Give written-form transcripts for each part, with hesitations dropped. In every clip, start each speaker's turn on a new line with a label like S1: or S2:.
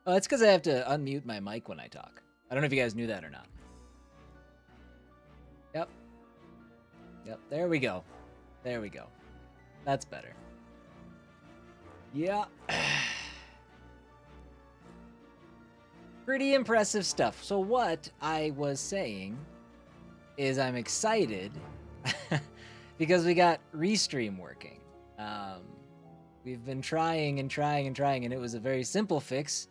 S1: Oh, it's because I have to unmute my mic when I talk. I don't know if you guys knew that or not. Yep. Yep, there we go. There we go. That's better. Yeah. Pretty impressive stuff. So what I was saying is I'm excited because we got Restream working. We've been trying and trying and trying, and it was a very simple fix.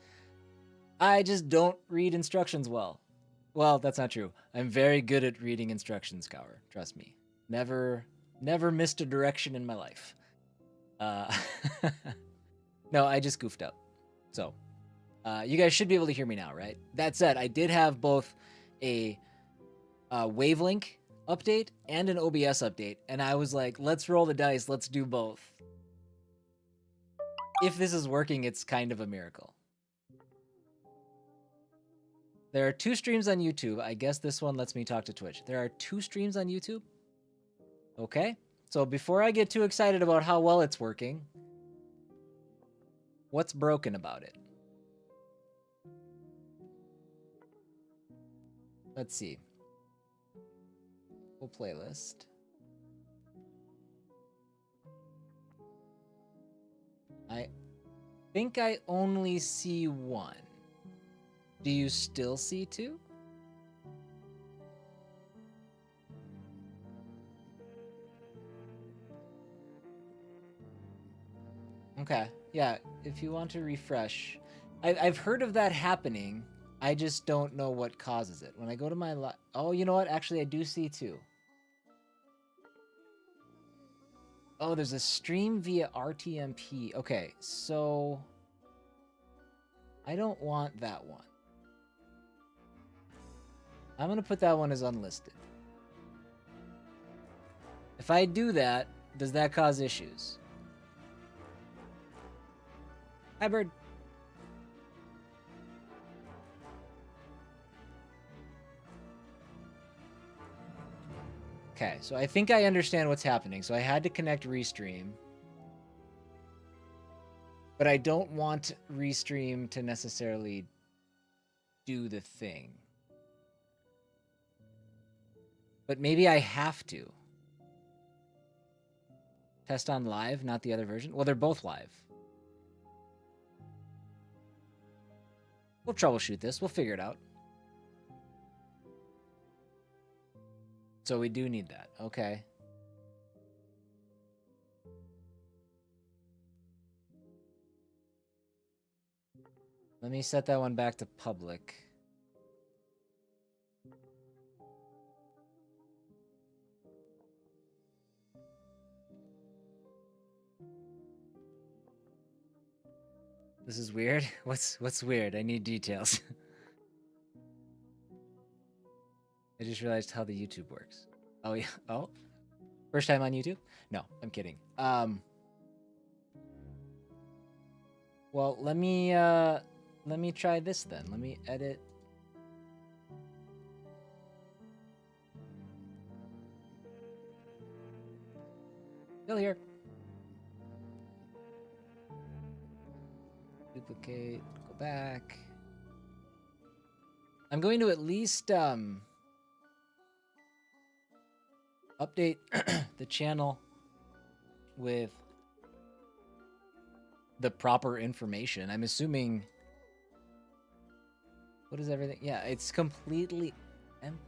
S1: I just don't read instructions well. Well, that's not true. I'm very good at reading instructions, Cower. Trust me. Never missed a direction in my life. No, I just goofed up. So, you guys should be able to hear me now, right? That said, I did have both a Wavelink update and an OBS update, and I was like, let's roll the dice, let's do both. If this is working, it's kind of a miracle. There are 2 streams on YouTube. I guess this one lets me talk to Twitch. There are 2 streams on YouTube? Okay. So before I get too excited about how well it's working, what's broken about it? Let's see. Full playlist. I think I only see 1. Do you still see 2? Okay. Yeah, if you want to refresh. I've heard of that happening. I just don't know what causes it. When I go to my oh, you know what? Actually, I do see 2. Oh, there's a stream via RTMP. Okay, so I don't want that one. I'm going to put that one as unlisted. If I do that, does that cause issues? Hi, bird. Okay, so I think I understand what's happening. So I had to connect Restream. But I don't want Restream to necessarily do the thing. But maybe I have to. Test on live, not the other version? Well, they're both live. We'll troubleshoot this. We'll figure it out. So we do need that. Okay. Let me set that one back to public. This is weird. What's weird? I need details. I just realized how the YouTube works. Oh yeah. Oh. First time on YouTube? No, I'm kidding. Well, let me try this then. Let me edit. Still here. Duplicate, go back. I'm going to at least update the channel with the proper information. I'm assuming. What is everything? Yeah, it's completely empty.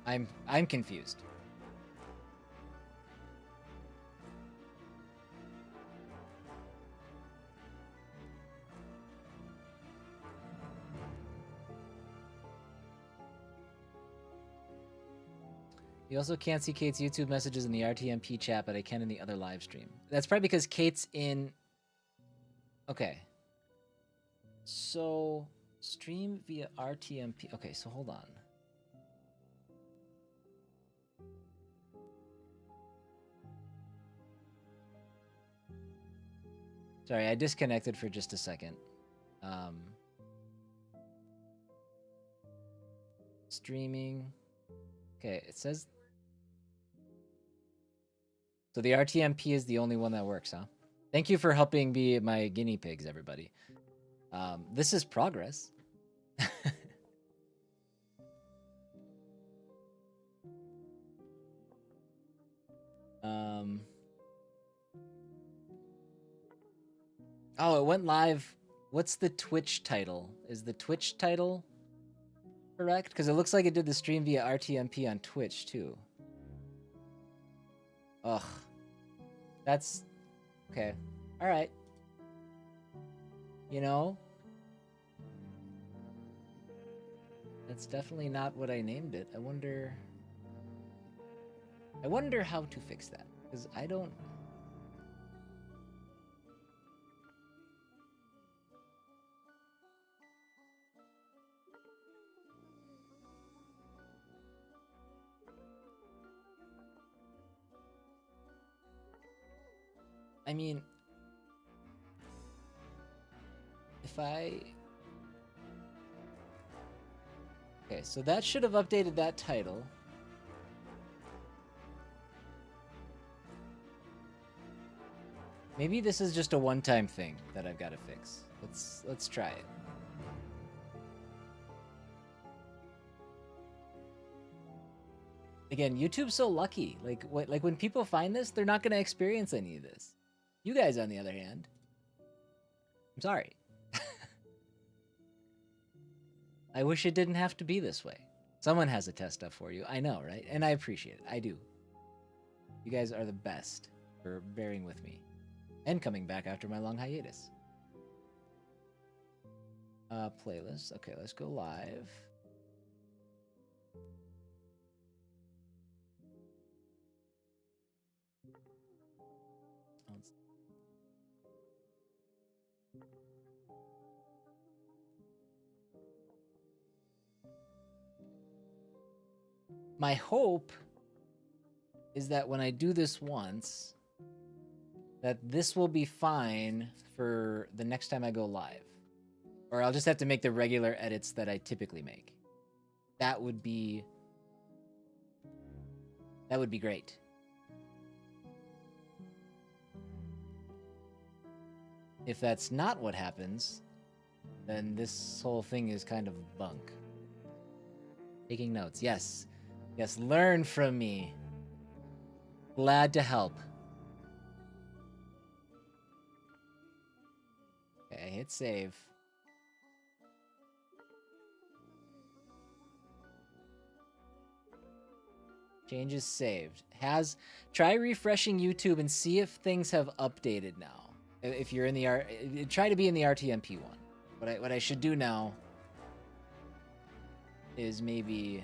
S1: I'm confused. You also can't see Kate's YouTube messages in the RTMP chat, but I can in the other live stream. That's probably because Kate's in... Okay. So, stream via RTMP. Okay, so hold on. Sorry, I disconnected for just a second. Streaming. Okay, it says... So the RTMP is the only one that works, huh? Thank you for helping be my guinea pigs, everybody. This is progress. Oh, it went live. What's the Twitch title? Is the Twitch title correct? Because it looks like it did the stream via RTMP on Twitch, too. Ugh. That's... Okay. Alright. You know? That's definitely not what I named it. I wonder how to fix that. Because I don't... I mean... If I... Okay, so that should have updated that title. Maybe this is just a one-time thing that I've got to fix. Let's try it. Again, YouTube's so lucky. Like when people find this, they're not going to experience any of this. You guys, on the other hand, I'm sorry. I wish it didn't have to be this way. Someone has to test stuff for you. I know, right? And I appreciate it. I do. You guys are the best for bearing with me and coming back after my long hiatus. Playlist. Okay, let's go live. My hope is that when I do this once, that this will be fine for the next time I go live. Or I'll just have to make the regular edits that I typically make. That would be great. If that's not what happens, then this whole thing is kind of bunk. Taking notes. Yes. Yes, learn from me. Glad to help. Okay, hit save. Changes saved. Try refreshing YouTube and see if things have updated now. If you're in the try to be in the RTMP one. What I should do now is maybe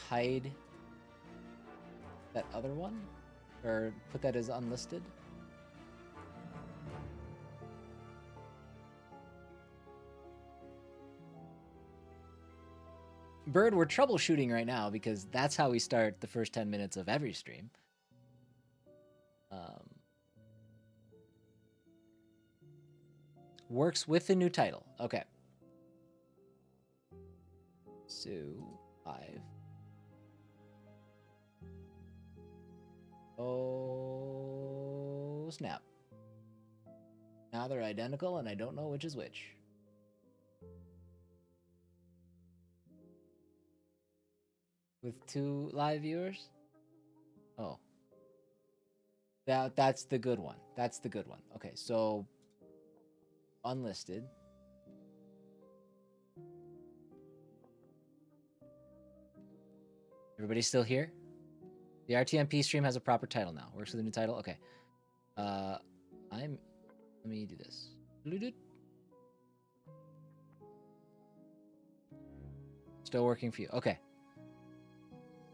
S1: hide that other one or put that as unlisted. Bird, we're troubleshooting right now because that's how we start the first 10 minutes of every stream. Works with the new title. Okay. So, 5. Oh, snap. Now they're identical and I don't know which is which. With 2 live viewers? Oh. That's the good one. That's the good one. Okay, so unlisted. Everybody still here? The RTMP stream has a proper title now. Works with the new title? Okay. Let me do this. Still working for you. Okay.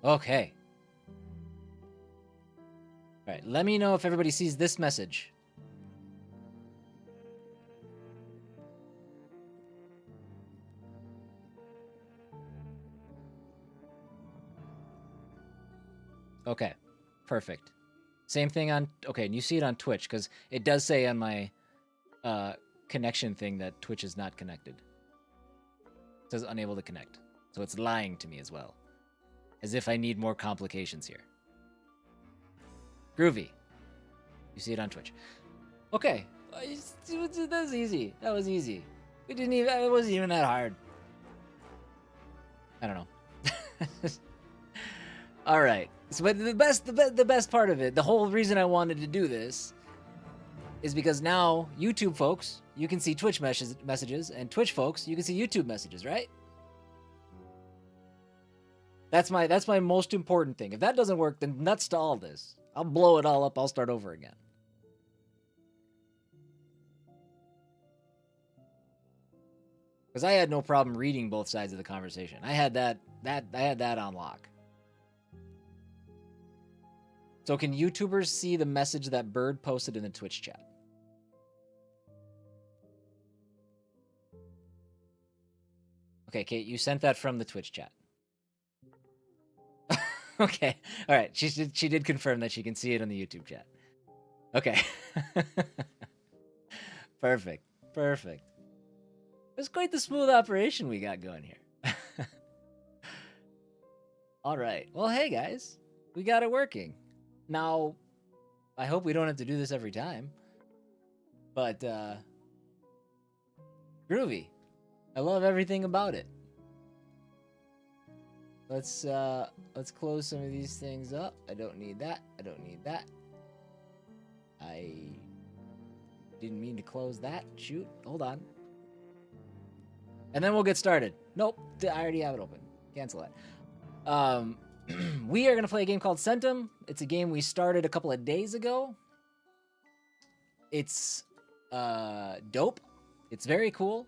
S1: Okay. All right, let me know if everybody sees this message. Okay, perfect. Same thing on... Okay, and you see it on Twitch, because it does say on my connection thing that Twitch is not connected. It says unable to connect. So it's lying to me as well. As if I need more complications here. Groovy. You see it on Twitch. Okay. That was easy. That was easy. It wasn't even that hard. I don't know. All right. So, but the best part of it, the whole reason I wanted to do this is because now YouTube folks, you can see Twitch messages, and Twitch folks, you can see YouTube messages, right? That's my most important thing. If that doesn't work, then nuts to all this. I'll blow it all up. I'll start over again. Because I had no problem reading both sides of the conversation. I had that on lock. So can YouTubers see the message that Bird posted in the Twitch chat? Okay, Kate, you sent that from the Twitch chat. Okay, all right. She did confirm that she can see it on the YouTube chat. Okay. Perfect. It's quite the smooth operation we got going here. All right. Well, hey guys, we got it working. Now, I hope we don't have to do this every time. But groovy. I love everything about it. Let's close some of these things up. I don't need that. I don't need that. I didn't mean to close that. Shoot. Hold on. And then we'll get started. Nope. I already have it open. Cancel that. We are going to play a game called Centum. It's a game we started a couple of days ago. It's dope. It's very cool.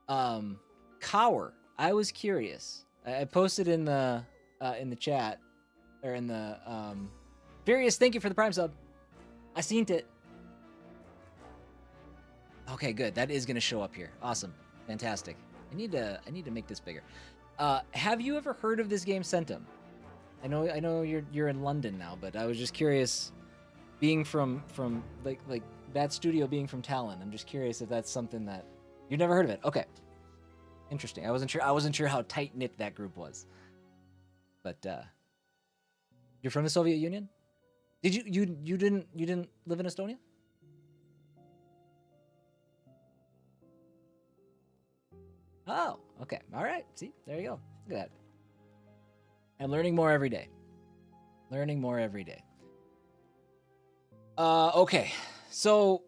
S1: Cower. I was curious. I posted in the chat, or in the Furious, thank you for the Prime sub. I seen it. Okay, good. That is gonna show up here. Awesome. Fantastic. I need to make this bigger. Have you ever heard of this game Centum? I know you're in London now, but I was just curious, being from like that studio being from Talon, I'm just curious if that's something that you've never heard of it. Okay. Interesting. I wasn't sure how tight knit that group was. But you're from the Soviet Union? Did you didn't live in Estonia? Oh, okay. All right. See, there you go. Look at that. I'm learning more every day. Okay. So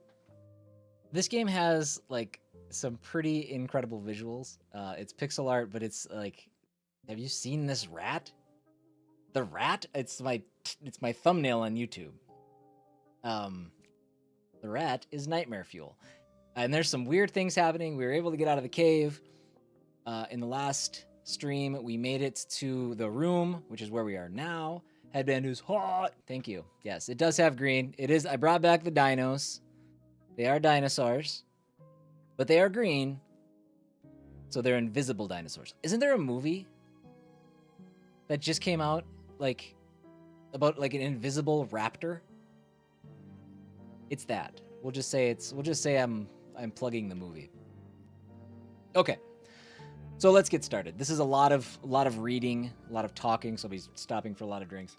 S1: this game has like some pretty incredible visuals. It's pixel art, but it's like, have you seen this rat? The rat? It's my thumbnail on YouTube. The rat is nightmare fuel. And there's some weird things happening. We were able to get out of the cave. In the last stream, we made it to the room, which is where we are now. Headband is hot. Thank you. Yes, it does have green. It is. I brought back the dinos. They are dinosaurs. But they are green, so they're invisible dinosaurs. Isn't there a movie that just came out, like, about like an invisible raptor? It's that. We'll just say I'm plugging the movie. Okay. So let's get started. This is a lot of reading, a lot of talking, so I'll be stopping for a lot of drinks.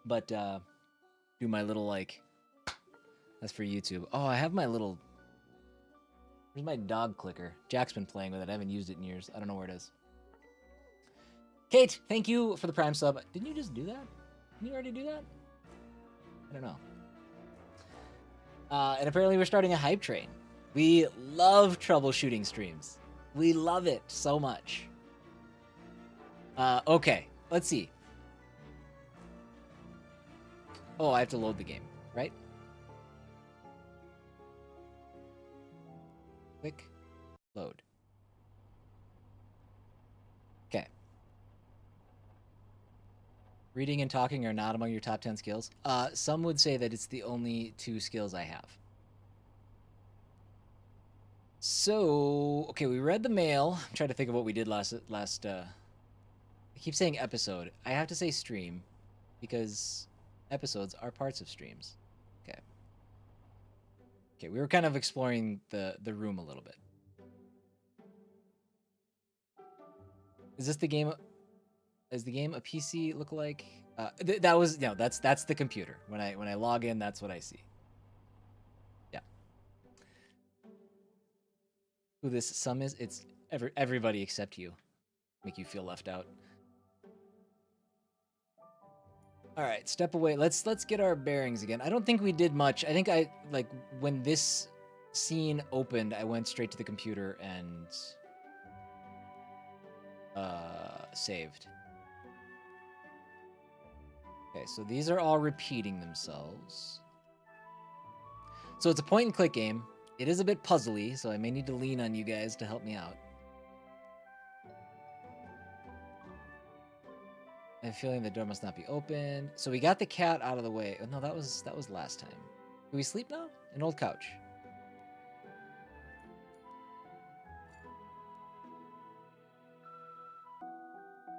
S1: But do my little like, that's for YouTube. Oh, I have my little, where's my dog clicker? Jack's been playing with it. I haven't used it in years. I don't know where it is. Kate, thank you for the Prime sub. Didn't you just do that? Didn't you already do that? I don't know. And apparently we're starting a hype train. We love troubleshooting streams. We love it so much. Okay, let's see. Oh, I have to load the game, right? Quick load. Okay. Reading and talking are not among your top 10 skills. Some would say that it's the only 2 skills I have. So, okay, we read the mail. I'm trying to think of what we did last I keep saying episode. I have to say stream because episodes are parts of streams. Okay. Okay, we were kind of exploring the room a little bit. Is this the game? Is the game a PC lookalike? That was no. That's the computer. When I log in, that's what I see. Yeah. Who this sum is? It's everybody except you. Make you feel left out. All right, step away. Let's get our bearings again. I don't think we did much. I think when this scene opened, I went straight to the computer and saved. Okay, so these are all repeating themselves. So it's a point and click game. It is a bit puzzly, so I may need to lean on you guys to help me out. I have a feeling the door must not be open. So we got the cat out of the way. Oh, no, that was last time. Do we sleep now? An old couch.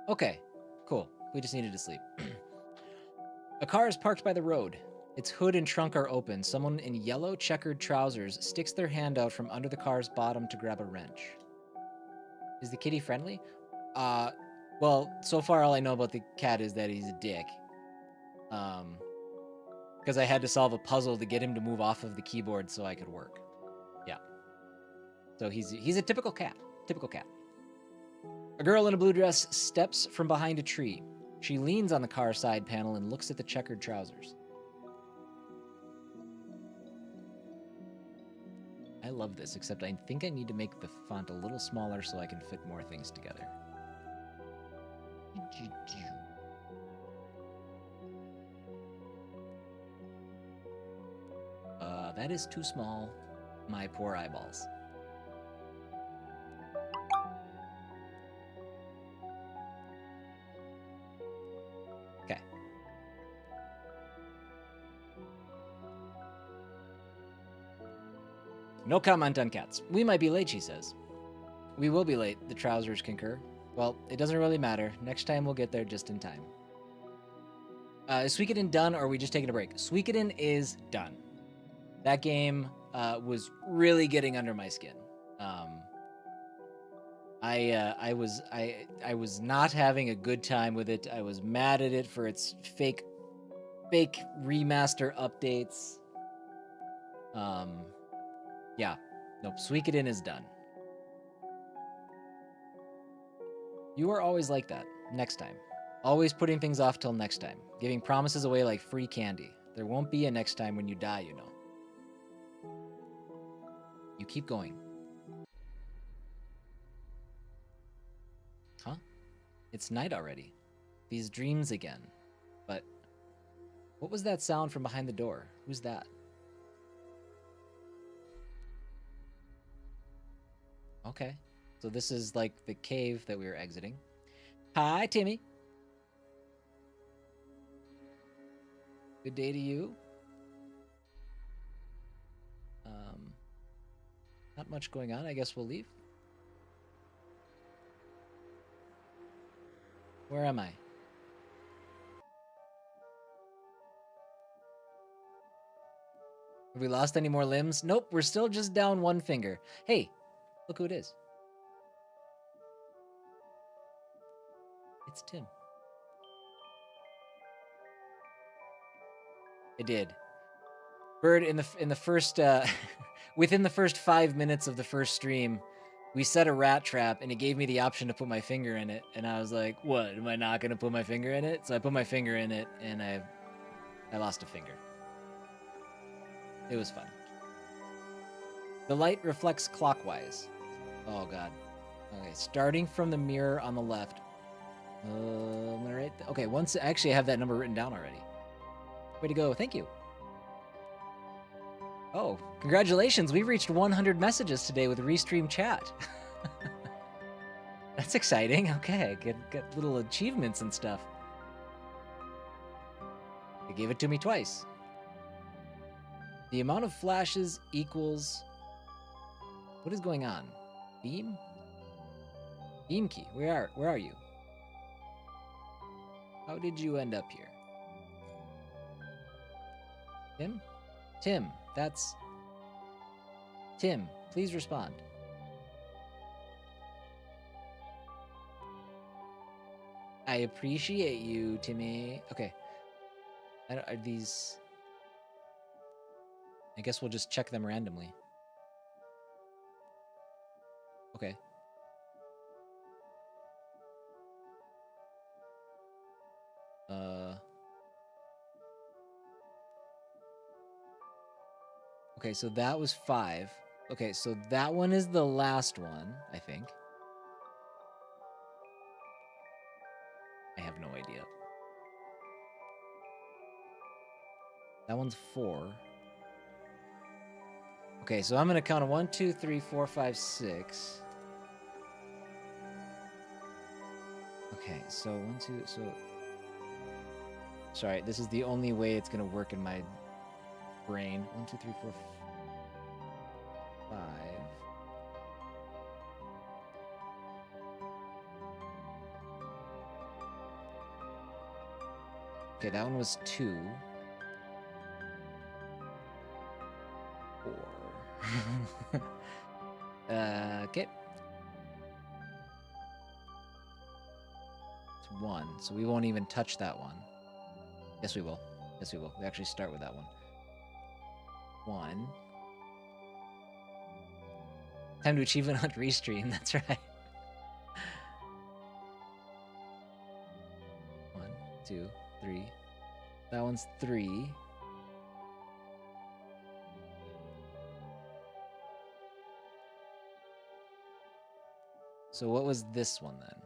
S1: Okay, cool. We just needed to sleep. A car is parked by the road. Its hood and trunk are open. Someone in yellow checkered trousers sticks their hand out from under the car's bottom to grab a wrench. Is the kitty friendly? Well, so far all I know about the cat is that he's a dick. Because I had to solve a puzzle to get him to move off of the keyboard so I could work. Yeah. So he's a typical cat. Typical cat. A girl in a blue dress steps from behind a tree. She leans on the car side panel and looks at the checkered trousers. I love this, except I think I need to make the font a little smaller so I can fit more things together. That is too small. My poor eyeballs. Okay. No comment on cats. We might be late, she says. We will be late, the trousers concur. Well, it doesn't really matter. Next time we'll get there just in time. Is Suikoden done, or are we just taking a break? Suikoden is done. That game was really getting under my skin. I was not having a good time with it. I was mad at it for its fake remaster updates. Yeah. Nope, Suikoden is done. You are always like that. Next time. Always putting things off till next time. Giving promises away like free candy. There won't be a next time when you die, you know. You keep going. Huh? It's night already. These dreams again. But what was that sound from behind the door? Who's that? Okay. So this is like the cave that we were exiting. Hi, Timmy. Good day to you. Not much going on. I guess we'll leave. Where am I? Have we lost any more limbs? Nope, we're still just down one finger. Hey, look who it is. It's Tim. I did. Bird, in the first within the first 5 minutes of the first stream, we set a rat trap and it gave me the option to put my finger in it, and I was like, what, am I not gonna put my finger in it? So I put my finger in it and I lost a finger. It was fun. The light reflects clockwise. Oh god. Okay, starting from the mirror on the left. I'm gonna write okay, once actually I have that number written down already. Way to go, thank you. Oh, congratulations! We've reached 100 messages today with Restream Chat. That's exciting. Okay, get little achievements and stuff. They gave it to me twice. The amount of flashes equals... What is going on? Beam? Beam key. Where are you? How did you end up here? Tim? Tim, that's... Tim, please respond. I appreciate you, Timmy. Okay. Are these... I guess we'll just check them randomly. Okay. Okay, so that was 5. Okay, so that one is the last one, I think. I have no idea. That one's 4. Okay, so I'm gonna count 1, 2, 3, 4, 5, 6. Okay, so 1, 2, so... Sorry, this is the only way it's gonna work in my brain. 1, 2, 3, 4, 5. Okay, that one was 2. 4. Okay. It's 1, so we won't even touch that one. Yes, we will. Yes, we will. We actually start with that one. 1. Time to achieve it on restream, that's right. 1, 2, 3. That one's 3. So what was this one then?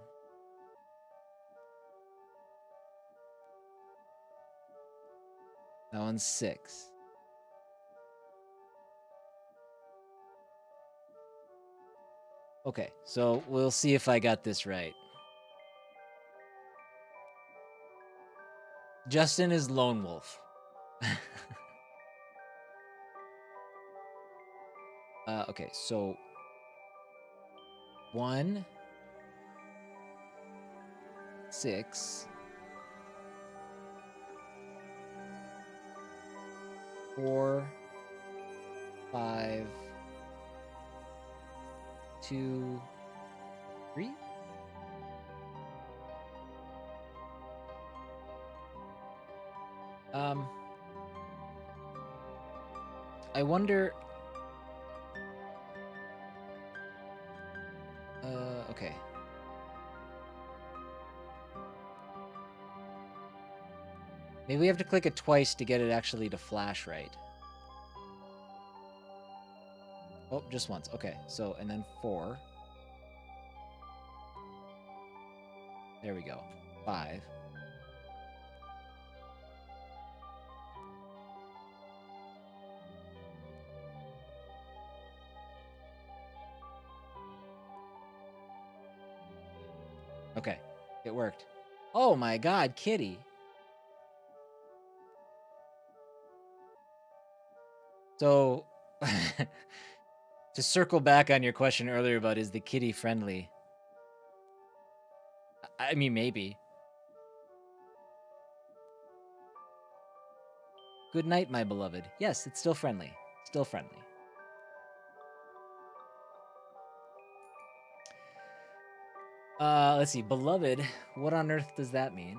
S1: That one's 6. Okay, so we'll see if I got this right. Justin is Lone Wolf. Okay, so 1, 6, 4, 5, 2, 3. I wonder. Okay. Maybe we have to click it twice to get it actually to flash right. Oh, just once. Okay, so, and then 4. There we go. 5. Okay, it worked. Oh my god, Kitty. So, to circle back on your question earlier about is the kitty friendly? I mean, maybe. Good night, my beloved. Yes, it's still friendly. Still friendly. Let's see. Beloved, what on earth does that mean?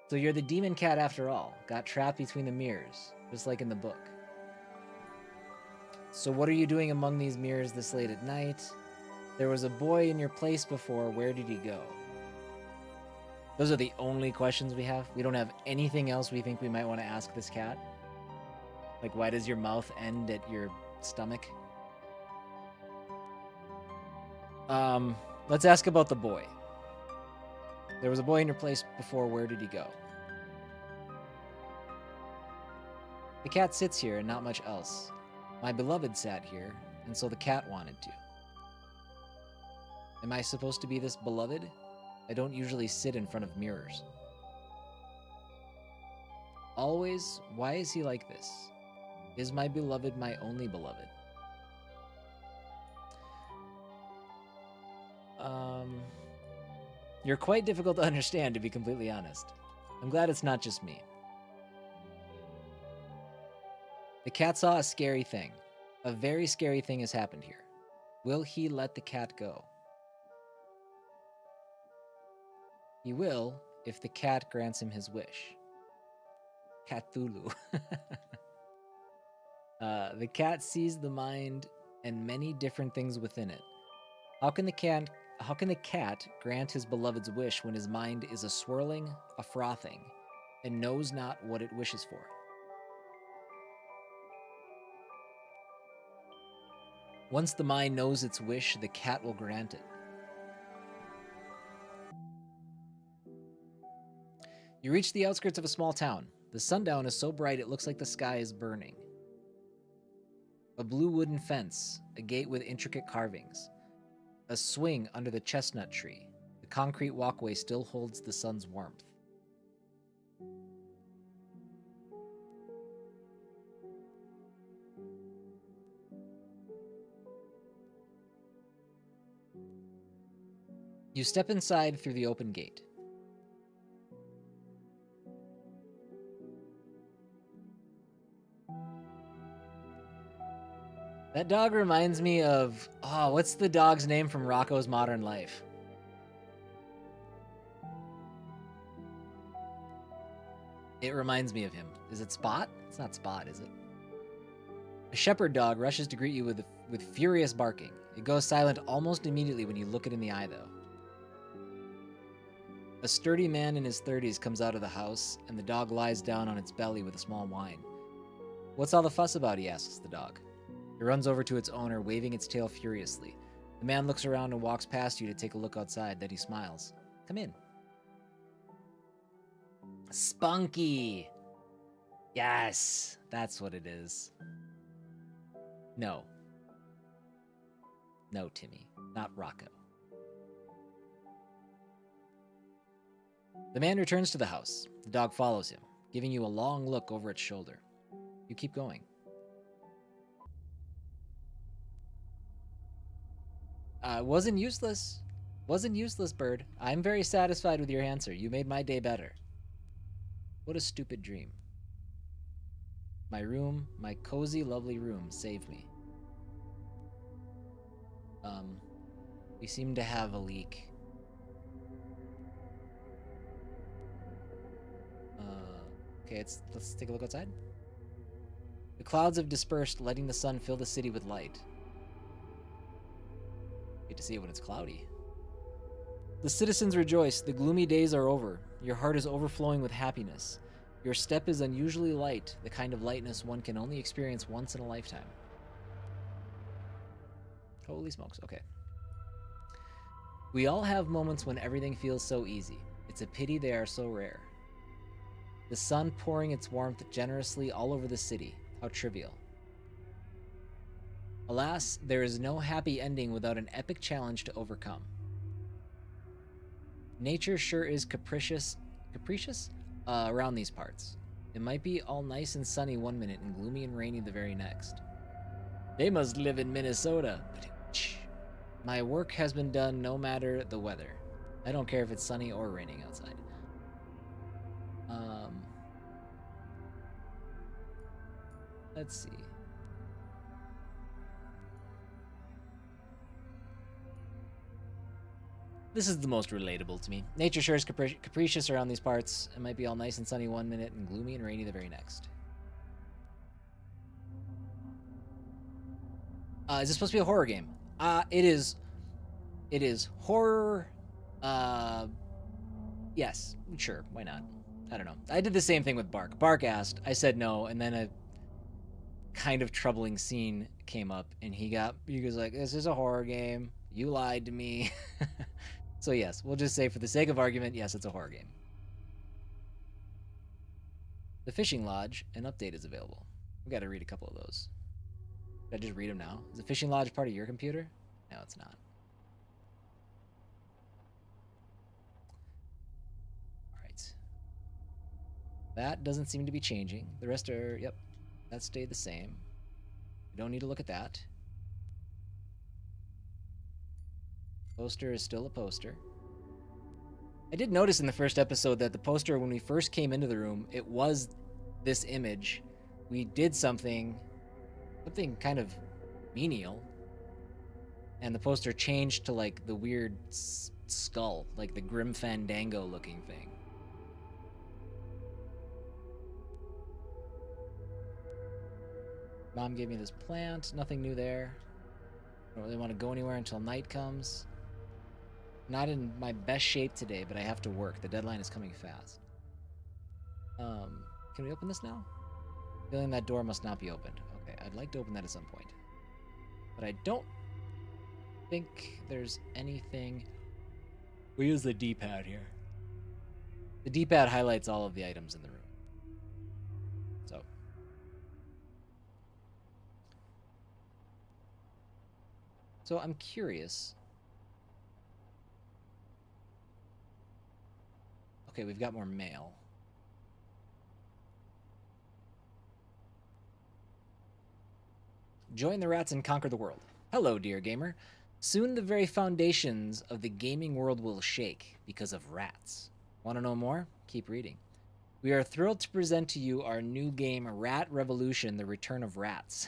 S1: So you're the demon cat after all. Got trapped between the mirrors, just like in the book. So what are you doing among these mirrors this late at night? There was a boy in your place before. Where did he go? Those are the only questions we have. We don't have anything else we think we might want to ask this cat. Like, why does your mouth end at your stomach? Let's ask about the boy. There was a boy in your place before. Where did he go? The cat sits here and not much else. My beloved sat here, and so the cat wanted to. Am I supposed to be this beloved? I don't usually sit in front of mirrors. Always? Why is he like this? Is my beloved my only beloved? You're quite difficult to understand, to be completely honest. I'm glad it's not just me. The cat saw a scary thing. A very scary thing has happened here. Will he let the cat go? He will if the cat grants him his wish. Cthulhu. The cat sees the mind and many different things within it. How can the cat grant his beloved's wish when his mind is a swirling, a frothing, and knows not what it wishes for? Once the mind knows its wish, the cat will grant it. You reach the outskirts of a small town. The sundown is so bright it looks like the sky is burning. A blue wooden fence, a gate with intricate carvings, a swing under the chestnut tree. The concrete walkway still holds the sun's warmth. You step inside through the open gate. That dog reminds me of, what's the dog's name from Rocko's Modern Life? It reminds me of him. Is it Spot? It's not Spot, is it? A shepherd dog rushes to greet you with furious barking. It goes silent almost immediately when you look it in the eye, though. A sturdy man in his 30s comes out of the house, and the dog lies down on its belly with a small whine. What's all the fuss about? He asks the dog. It runs over to its owner, waving its tail furiously. The man looks around and walks past you to take a look outside. Then he smiles. Come in. Spunky! Yes, that's what it is. No. No, Timmy. Not Rocco. The man returns to the house. The dog follows him, giving you a long look over its shoulder. You keep going. Wasn't useless. Wasn't useless, bird. I'm very satisfied with your answer. You made my day better. What a stupid dream. My room, my cozy, lovely room, saved me. We seem to have a leak. Okay, let's take a look outside. The clouds have dispersed, letting the sun fill the city with light. Get to see it when it's cloudy. The citizens rejoice. The gloomy days are over. Your heart is overflowing with happiness. Your step is unusually light, the kind of lightness one can only experience once in a lifetime. Holy smokes, okay. We all have moments when everything feels so easy. It's a pity they are so rare. The sun pouring its warmth generously all over the city. How trivial. Alas, there is no happy ending without an epic challenge to overcome. Nature sure is capricious around these parts. It might be all nice and sunny one minute and gloomy and rainy the very next. They must live in Minnesota. My work has been done no matter the weather. I don't care if it's sunny or raining outside. Let's see. This is the most relatable to me. Nature sure is capricious around these parts. It might be all nice and sunny one minute and gloomy and rainy the very next. Is this supposed to be a horror game? It is. It is horror. Yes, sure. Why not? I don't know. I did the same thing with Bark. Bark asked. I said no, and then a kind of troubling scene came up, and he was like, "This is a horror game. You lied to me." So yes, we'll just say for the sake of argument, yes, it's a horror game. The Fishing Lodge, an update is available. We got to read a couple of those. Should I just read them now? Is the Fishing Lodge part of your computer? No, it's not. All right. That doesn't seem to be changing. The rest are, yep, that stayed the same. We don't need to look at that. Poster is still a poster. I did notice in the first episode that the poster, when we first came into the room, it was this image. We did something kind of menial, and the poster changed to like the weird skull, like the Grim Fandango looking thing. Mom gave me this plant. Nothing new there. I don't really want to go anywhere until night comes. Not in my best shape today, but I have to work. The deadline is coming fast. Can we open this now? Feeling that door must not be opened. Okay, I'd like to open that at some point. But I don't think there's anything... We use the D-pad here. The D-pad highlights all of the items in the room. So I'm curious. Okay, we've got more mail. Join the rats and conquer the world. Hello, dear gamer. Soon the very foundations of the gaming world will shake because of rats. Want to know more? Keep reading. We are thrilled to present to you our new game, Rat Revolution: The Return of Rats.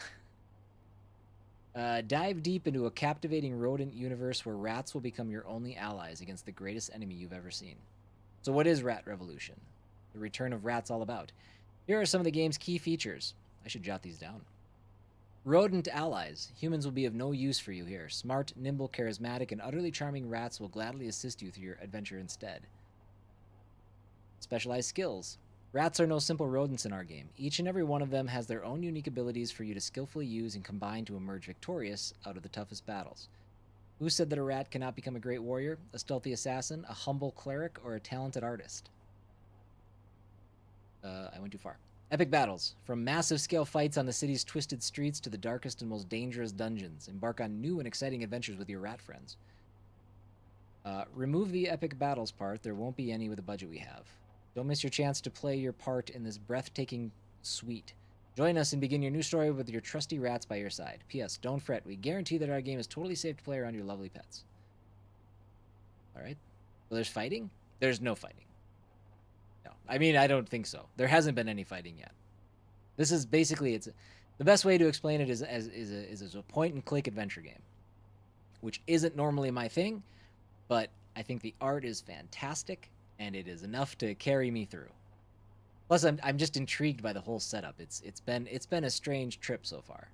S1: Dive deep into a captivating rodent universe where rats will become your only allies against the greatest enemy you've ever seen. So what is Rat Revolution? The Return of Rats all about? Here are some of the game's key features. I should jot these down. Rodent allies. Humans will be of no use for you here. Smart, nimble, charismatic, and utterly charming rats will gladly assist you through your adventure instead. Specialized skills. Rats are no simple rodents in our game. Each and every one of them has their own unique abilities for you to skillfully use and combine to emerge victorious out of the toughest battles. Who said that a rat cannot become a great warrior, a stealthy assassin, a humble cleric, or a talented artist? I went too far. Epic battles. From massive scale fights on the city's twisted streets to the darkest and most dangerous dungeons. Embark on new and exciting adventures with your rat friends. Remove the epic battles part. There won't be any with the budget we have. Don't miss your chance to play your part in this breathtaking suite. Join us and begin your new story with your trusty rats by your side. P.S. Don't fret. We guarantee that our game is totally safe to play around your lovely pets. Alright. Well, there's fighting? There's no fighting. No. I mean, I don't think so. There hasn't been any fighting yet. This is basically, the best way to explain it is as a point-and-click adventure game. Which isn't normally my thing, but I think the art is fantastic. And it is enough to carry me through. Plus, I'm just intrigued by the whole setup. It's been a strange trip so far.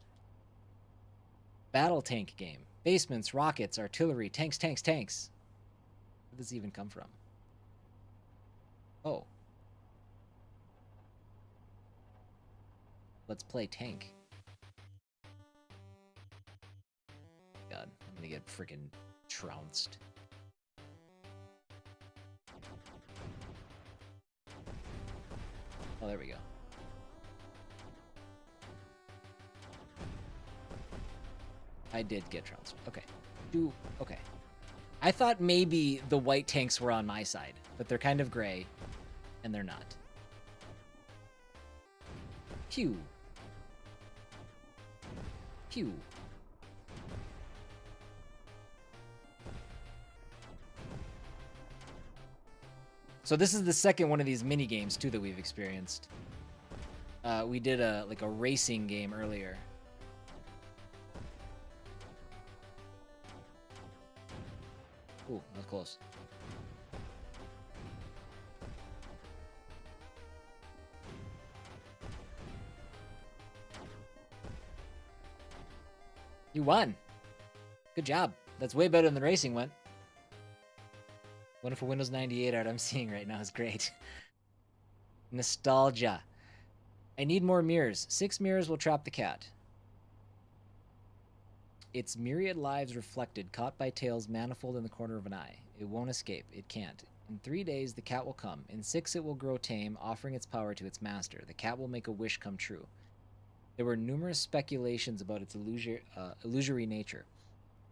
S1: Battle tank game. Basements, rockets, artillery, tanks. Where did this even come from? Oh. Let's play tank. God, I'm gonna get freaking trounced. Oh, there we go. I did get trounced. Okay. Okay. I thought maybe the white tanks were on my side, but they're kind of gray, and they're not. Pew. Pew. So this is the second one of these mini games too that we've experienced. We did a racing game earlier. Ooh, that was close. You won. Good job. That's way better than the racing went. Wonderful Windows 98 art I'm seeing right now is great. Nostalgia. I need more mirrors. 6 mirrors will trap the cat. Its myriad lives reflected, caught by tails manifold in the corner of an eye. It won't escape. It can't. In 3 days, the cat will come. In 6, it will grow tame, offering its power to its master. The cat will make a wish come true. There were numerous speculations about its illusory nature.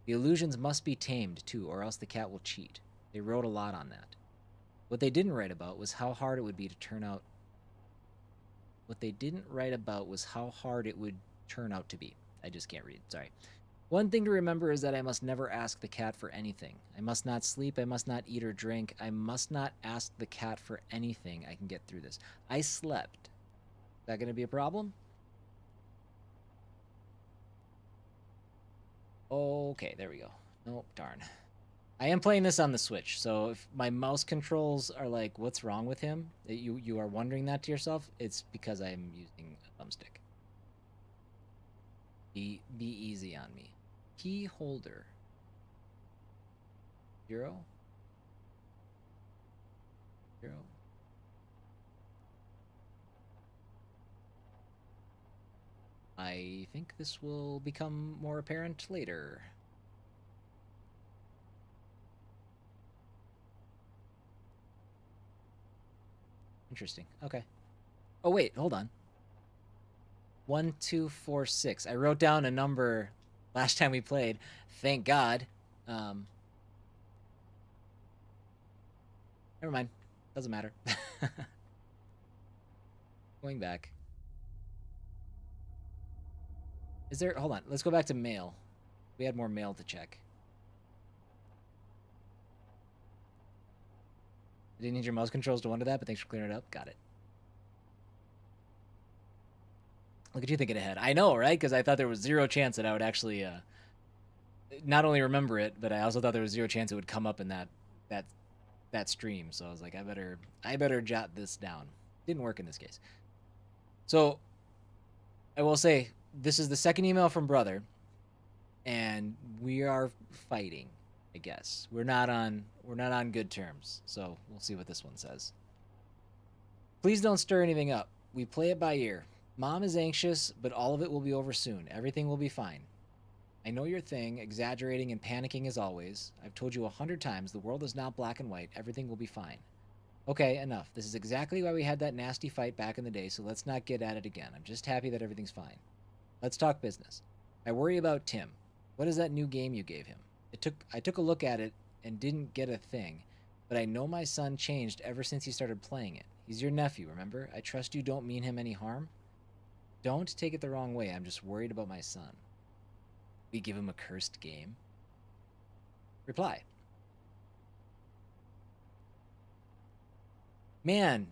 S1: The illusions must be tamed, too, or else the cat will cheat. They wrote a lot on that. What they didn't write about was how hard it would be to turn out. What they didn't write about was how hard it would turn out to be. I just can't read. Sorry. One thing to remember is that I must never ask the cat for anything. I must not sleep. I must not eat or drink. I must not ask the cat for anything. I can get through this. I slept. Is that going to be a problem? Okay, there we go. Nope, darn. I am playing this on the Switch, so if my mouse controls are like, what's wrong with him? You are wondering that to yourself, it's because I'm using a thumbstick. Be easy on me. Key holder. 0? 0. I think this will become more apparent later. Interesting. Okay. Oh, wait, hold on. 1, 2, 4, 6. I wrote down a number last time we played. Thank God. Never mind. Doesn't matter. Going back. Is there... Hold on. Let's go back to mail. We had more mail to check. I didn't need your mouse controls to wonder that, but thanks for clearing it up. Got it. Look at you thinking ahead. I know, right? Because I thought there was zero chance that I would actually not only remember it, but I also thought there was zero chance it would come up in that stream. So I was like, I better jot this down. Didn't work in this case. So I will say this is the second email from brother, and we are fighting. I guess we're not on good terms. So we'll see what this one says. Please don't stir anything up. We play it by ear. Mom is anxious, but all of it will be over soon. Everything will be fine. I know your thing, exaggerating and panicking as always. I've told you 100 times the world is not black and white. Everything will be fine. Okay, enough. This is exactly why we had that nasty fight back in the day, so let's not get at it again. I'm just happy that everything's fine. Let's talk business. I worry about Tim. What is that new game you gave him? I took a look at it and didn't get a thing, but I know my son changed ever since he started playing it. He's your nephew, remember? I trust you don't mean him any harm? Don't take it the wrong way. I'm just worried about my son. We give him a cursed game? Reply. Man,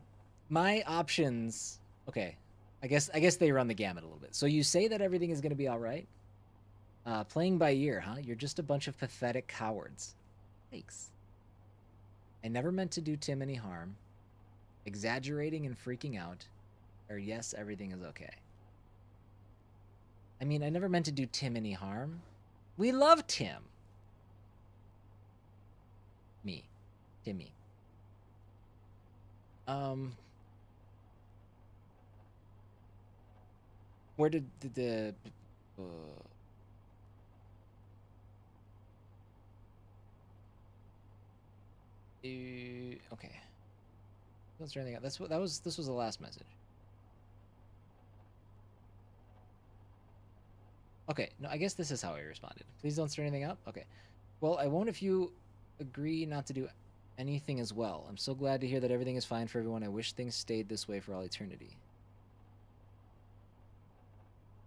S1: my options... Okay, I guess they run the gamut a little bit. So you say that everything is going to be all right? Playing by ear, huh? You're just a bunch of pathetic cowards. Thanks. I never meant to do Tim any harm. Exaggerating and freaking out. Or yes, everything is okay. I mean, I never meant to do Tim any harm. We love Tim. Me. Timmy. Where did the okay. Let's try anything out. This was the last message. Okay, no, I guess this is how I responded. Please don't stir anything up? Okay. Well, I won't if you agree not to do anything as well. I'm so glad to hear that everything is fine for everyone. I wish things stayed this way for all eternity.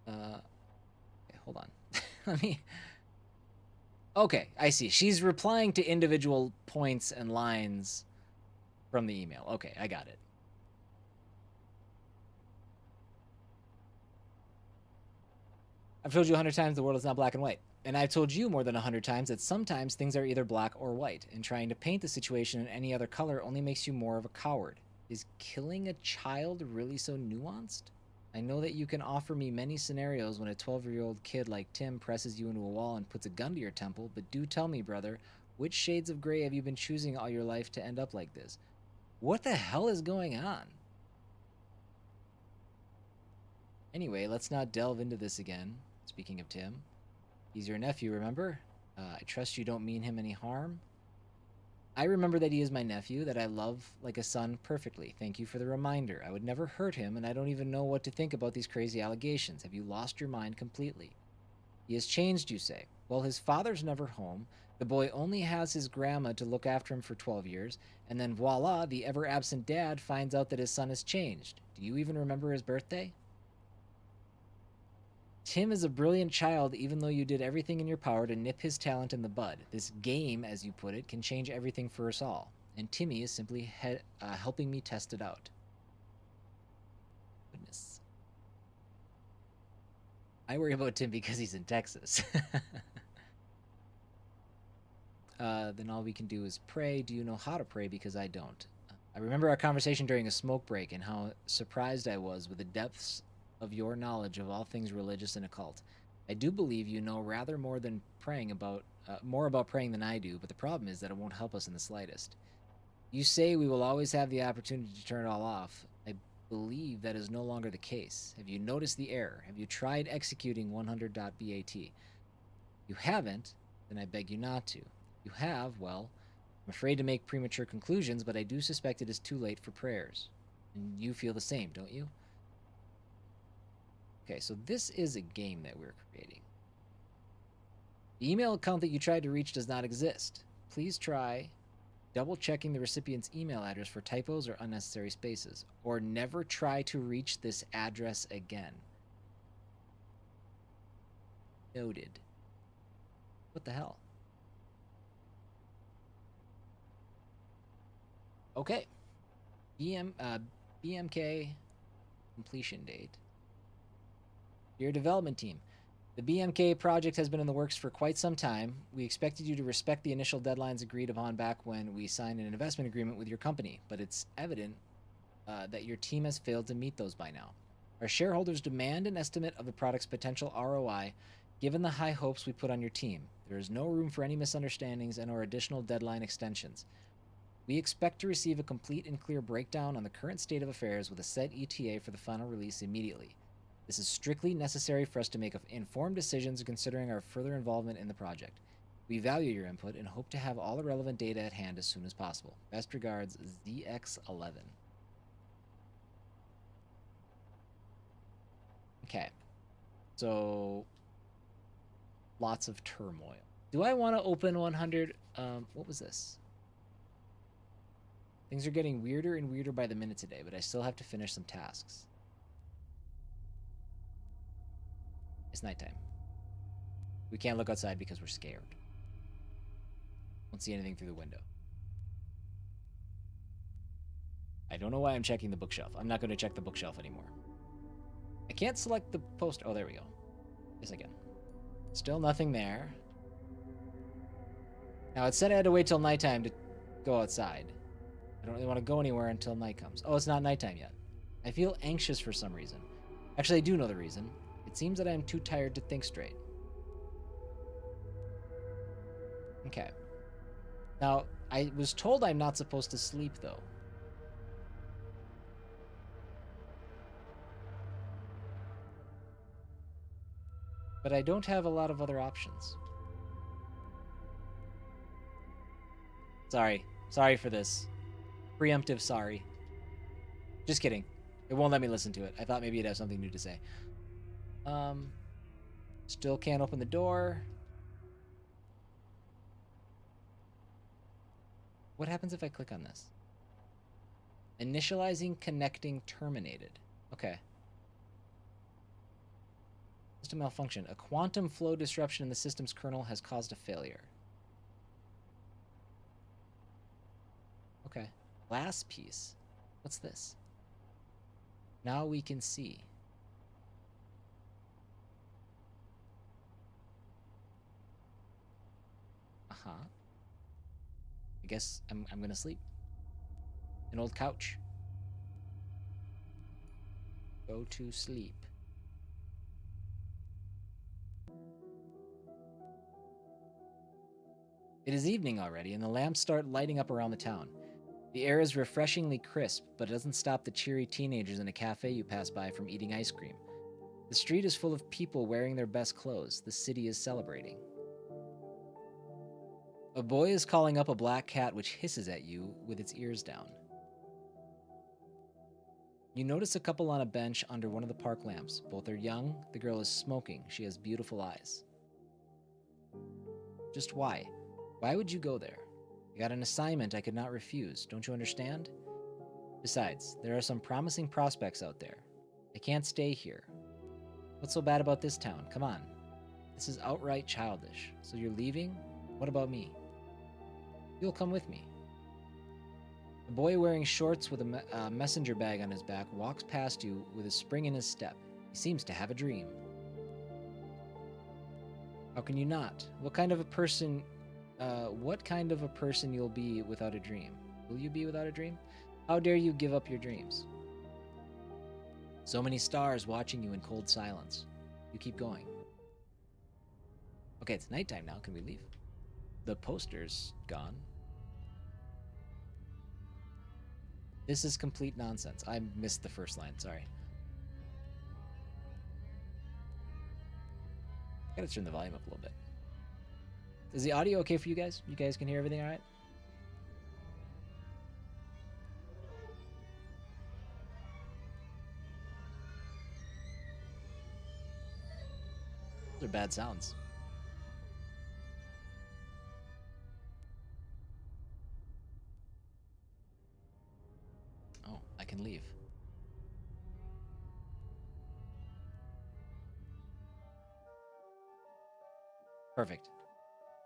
S1: Okay, hold on. Let me... Okay, I see. She's replying to individual points and lines from the email. Okay, I got it. I've told you 100 times the world is not black and white. And I've told you more than 100 times that sometimes things are either black or white, and trying to paint the situation in any other color only makes you more of a coward. Is killing a child really so nuanced? I know that you can offer me many scenarios when a 12-year-old kid like Tim presses you into a wall and puts a gun to your temple, but do tell me, brother, which shades of gray have you been choosing all your life to end up like this? What the hell is going on? Anyway, let's not delve into this again. Speaking of Tim, he's your nephew, remember? I trust you don't mean him any harm. I remember that he is my nephew, that I love like a son perfectly. Thank you for the reminder. I would never hurt him, and I don't even know what to think about these crazy allegations. Have you lost your mind completely? He has changed, you say. Well, his father's never home. The boy only has his grandma to look after him for 12 years, and then voila, the ever-absent dad finds out that his son has changed. Do you even remember his birthday? Tim is a brilliant child, even though you did everything in your power to nip his talent in the bud. This game, as you put it, can change everything for us all. And Timmy is simply helping me test it out. Goodness. I worry about Tim because he's in Texas. then all we can do is pray. Do you know how to pray? Because I don't. I remember our conversation during a smoke break and how surprised I was with the depths of your knowledge of all things religious and occult. I do believe you know rather more about praying than I do, but the problem is that it won't help us in the slightest. You say we will always have the opportunity to turn it all off. I believe that is no longer the case. Have you noticed the error? Have you tried executing 100.bat? You haven't, then I beg you not to. You have, well, I'm afraid to make premature conclusions, but I do suspect it is too late for prayers. And you feel the same, don't you? Okay, so this is a game that we're creating. The email account that you tried to reach does not exist. Please try double-checking the recipient's email address for typos or unnecessary spaces, or never try to reach this address again. Noted. What the hell? Okay. BMK completion date. Dear development team, the BMK project has been in the works for quite some time. We expected you to respect the initial deadlines agreed upon back when we signed an investment agreement with your company, but it's evident that your team has failed to meet those by now. Our shareholders demand an estimate of the product's potential ROI given the high hopes we put on your team. There is no room for any misunderstandings and or additional deadline extensions. We expect to receive a complete and clear breakdown on the current state of affairs with a set ETA for the final release immediately. This is strictly necessary for us to make informed decisions considering our further involvement in the project. We value your input and hope to have all the relevant data at hand as soon as possible. Best regards, ZX11. Okay. So, lots of turmoil. Do I want to open 100? What was this? Things are getting weirder and weirder by the minute today, but I still have to finish some tasks. It's nighttime. We can't look outside because we're scared. Won't see anything through the window. I don't know why I'm checking the bookshelf. I'm not going to check the bookshelf anymore. I can't select the post. Oh, there we go. Yes, I can. Still nothing there. Now, it said I had to wait till nighttime to go outside. I don't really want to go anywhere until night comes. Oh, it's not nighttime yet. I feel anxious for some reason. Actually, I do know the reason. It seems that I am too tired to think straight. Okay. Now, I was told I'm not supposed to sleep, though. But I don't have a lot of other options. Sorry. Sorry for this. Preemptive sorry. Just kidding. It won't let me listen to it. I thought maybe it'd have something new to say. Still can't open the door. What happens if I click on this? Initializing connecting terminated. Okay. System malfunction. A quantum flow disruption in the system's kernel has caused a failure. Okay. Glass piece. What's this? Now we can see. Uh-huh. I guess I'm gonna sleep. An old couch. Go to sleep. It is evening already, and the lamps start lighting up around the town. The air is refreshingly crisp, but it doesn't stop the cheery teenagers in a cafe you pass by from eating ice cream. The street is full of people wearing their best clothes. The city is celebrating. A boy is calling up a black cat which hisses at you with its ears down. You notice a couple on a bench under one of the park lamps. Both are young. The girl is smoking. She has beautiful eyes. Just why? Why would you go there? I got an assignment I could not refuse. Don't you understand? Besides, there are some promising prospects out there. I can't stay here. What's so bad about this town? Come on. This is outright childish. So you're leaving? What about me? You'll come with me. A boy wearing shorts with a messenger bag on his back walks past you with a spring in his step. He seems to have a dream. How can you not? What kind of a person what kind of a person you'll be without a dream? Will you be without a dream? How dare you give up your dreams? So many stars watching you in cold silence. You keep going. Okay, it's nighttime now. Can we leave? The poster's gone. This is complete nonsense. I missed the first line. Sorry. Gotta turn the volume up a little bit. Is the audio okay for you guys? You guys can hear everything all right? Those are bad sounds. Oh, I can leave. Perfect.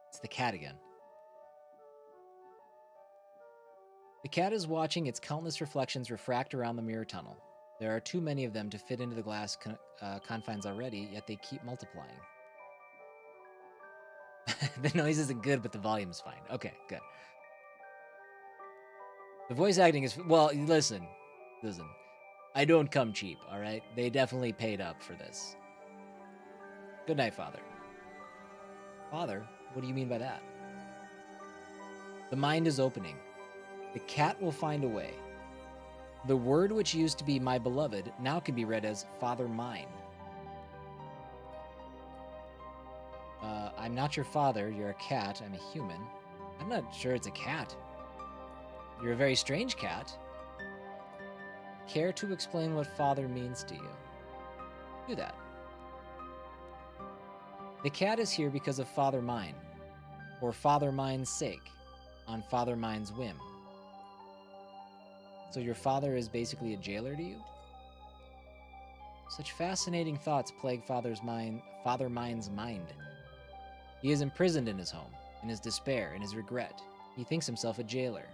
S1: It's the cat again. The cat is watching its countless reflections refract around the mirror tunnel. There are too many of them to fit into the glass confines already, yet they keep multiplying. The noise isn't good, but the volume's fine. Okay, good. The voice acting is... Well, listen. I don't come cheap, all right? They definitely paid up for this. Good night, Father. Father? What do you mean by that? The mind is opening. The cat will find a way. The word which used to be my beloved now can be read as Father mine. I'm not your father. You're a cat. I'm a human. I'm not sure it's a cat. You're a very strange cat. Care to explain what father means to you? Do that. The cat is here because of Father Mine, for Father Mine's sake, on Father Mine's whim. So your father is basically a jailer to you? Such fascinating thoughts plague Father Mine's mind. He is imprisoned in his home, in his despair, in his regret. He thinks himself a jailer.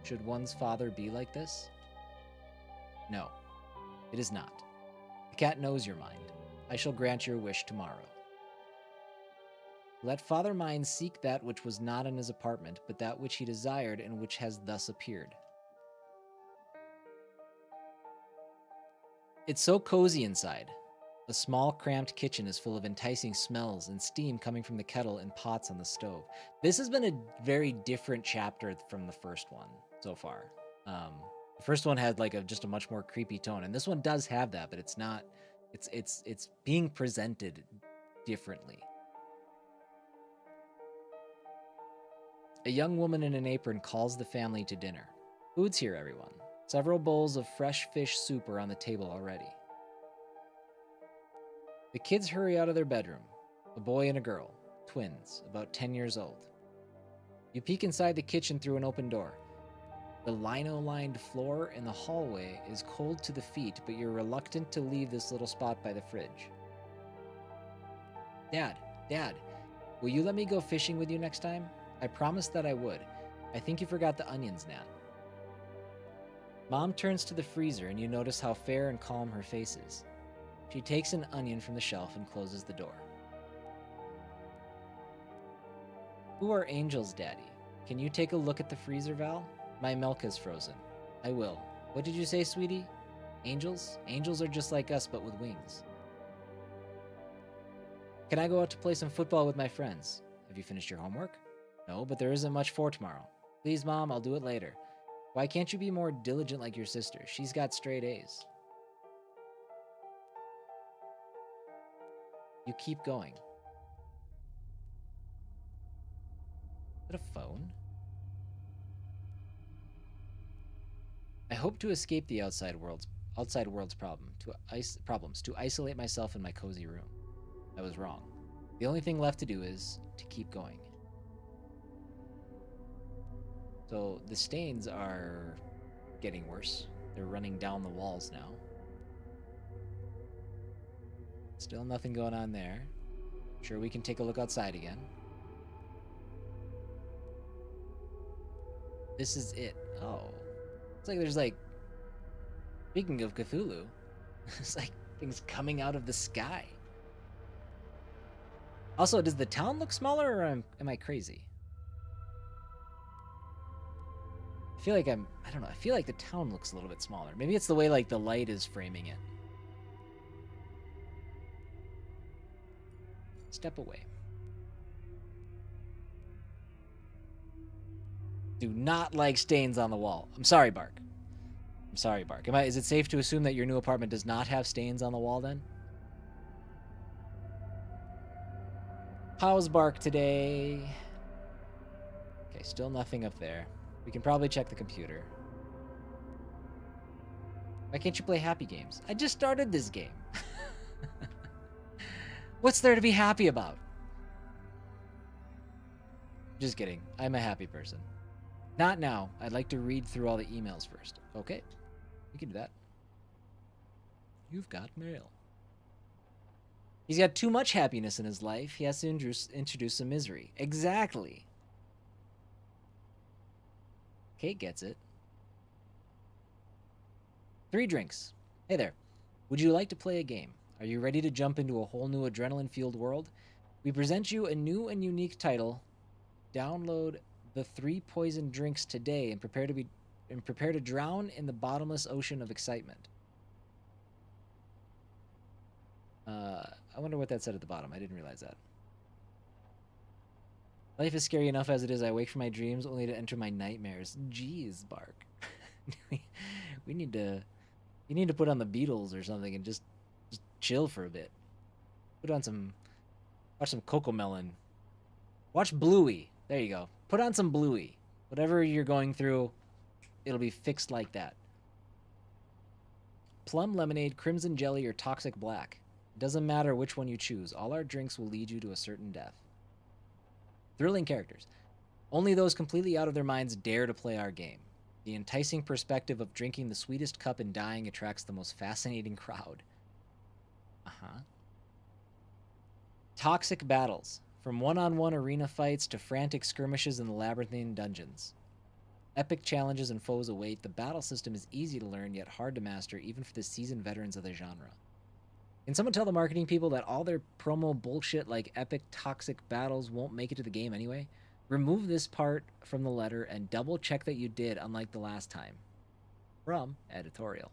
S1: Should one's father be like this? No, it is not. The cat knows your mind. I shall grant your wish tomorrow. Let Father Mine seek that which was not in his apartment, but that which he desired and which has thus appeared. It's so cozy inside. The small, cramped kitchen is full of enticing smells and steam coming from the kettle and pots on the stove. This has been a very different chapter from the first one so far. The first one had like just a much more creepy tone, and this one does have that, but it's not. It's being presented differently. A young woman in an apron calls the family to dinner. Food's here, everyone. Several bowls of fresh fish soup are on the table already. The kids hurry out of their bedroom. A boy and a girl, twins, about 10 years old. You peek inside the kitchen through an open door. The lino-lined floor in the hallway is cold to the feet, but you're reluctant to leave this little spot by the fridge. Dad, will you let me go fishing with you next time? I promised that I would. I think you forgot the onions, Nat. Mom turns to the freezer and you notice how fair and calm her face is. She takes an onion from the shelf and closes the door. Who are angels, Daddy? Can you take a look at the freezer, Val? My milk has frozen. I will. What did you say, sweetie? Angels? Angels are just like us, but with wings. Can I go out to play some football with my friends? Have you finished your homework? No, but there isn't much for tomorrow. Please, Mom, I'll do it later. Why can't you be more diligent like your sister? She's got straight A's. You keep going. Is that a phone? I hope to escape the outside world's problems, to isolate myself in my cozy room. I was wrong. The only thing left to do is to keep going. So the stains are getting worse. They're running down the walls now. Still nothing going on there. Sure, we can take a look outside again. This is it. Oh. It's like there's like... Speaking of Cthulhu, it's like things coming out of the sky. Also, does the town look smaller or am I crazy? feel like I don't know. I feel like the town looks a little bit smaller. Maybe it's the way like the light is framing it. Step away. Do not like stains on the wall. I'm sorry, Bark. I'm sorry, Bark. Is it safe to assume that your new apartment does not have stains on the wall then? How's Bark today? Okay, still nothing up there. We can probably check the computer. Why can't you play happy games? I just started this game. What's there to be happy about? Just kidding. I'm a happy person. Not now. I'd like to read through all the emails first. Okay. We can do that. You've got mail. He's got too much happiness in his life. He has to introduce some misery. Exactly. Kate gets it. 3 drinks. Hey there. Would you like to play a game? Are you ready to jump into a whole new adrenaline-fueled world? We present you a new and unique title. Download the 3 poison drinks today and prepare to drown in the bottomless ocean of excitement. I wonder what that said at the bottom. I didn't realize that. Life is scary enough as it is. I wake from my dreams only to enter my nightmares. Jeez, Bark. we need to... You need to put on the Beatles or something and just chill for a bit. Watch some Cocomelon. Watch Bluey. There you go. Put on some Bluey. Whatever you're going through, it'll be fixed like that. Plum lemonade, crimson jelly, or toxic black. It doesn't matter which one you choose. All our drinks will lead you to a certain death. Thrilling characters. Only those completely out of their minds dare to play our game. The enticing perspective of drinking the sweetest cup and dying attracts the most fascinating crowd. Toxic battles. From one-on-one arena fights to frantic skirmishes in the labyrinthine dungeons. Epic challenges and foes await. The battle system is easy to learn, yet hard to master, even for the seasoned veterans of the genre. Can someone tell the marketing people that all their promo bullshit like epic toxic battles won't make it to the game anyway? Remove this part from the letter and double check that you did, unlike the last time. From editorial.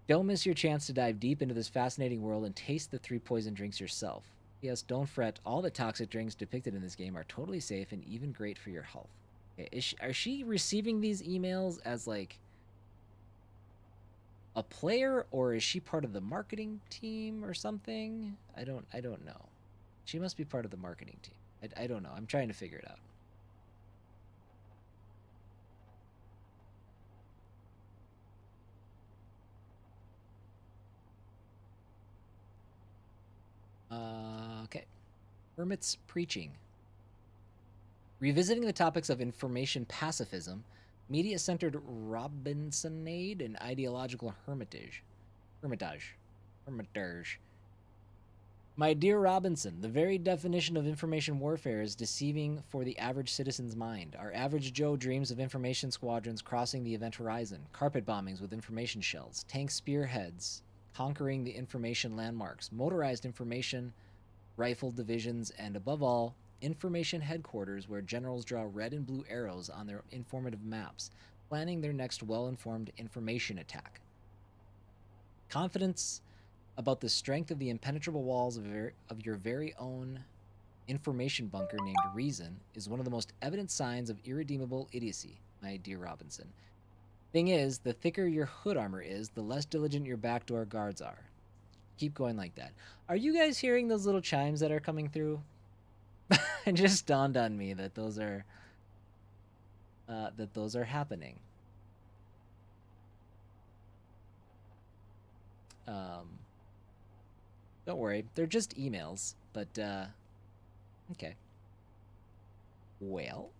S1: Don't miss your chance to dive deep into this fascinating world and taste the 3 poison drinks yourself. Yes, don't fret. All the toxic drinks depicted in this game are totally safe and even great for your health. Okay, are she receiving these emails as like a player, or is she part of the marketing team or something? I don't know. She must be part of the marketing team. I don't know. I'm trying to figure it out. Okay. Hermit's preaching. Revisiting the topics of information pacifism, media-centered Robinsonade, and ideological hermitage. My dear Robinson, the very definition of information warfare is deceiving for the average citizen's mind. Our average Joe dreams of information squadrons crossing the event horizon, carpet bombings with information shells, tank spearheads conquering the information landmarks, motorized information rifle divisions, and above all, information headquarters where generals draw red and blue arrows on their informative maps, planning their next well-informed information attack. Confidence about the strength of the impenetrable walls of your very own information bunker named Reason is one of the most evident signs of irredeemable idiocy, my dear Robinson. Thing is, the thicker your hood armor is, the less diligent your backdoor guards are. Keep going like that. Are you guys hearing those little chimes that are coming through? It just dawned on me that those are happening. Don't worry, they're just emails, but okay. Well,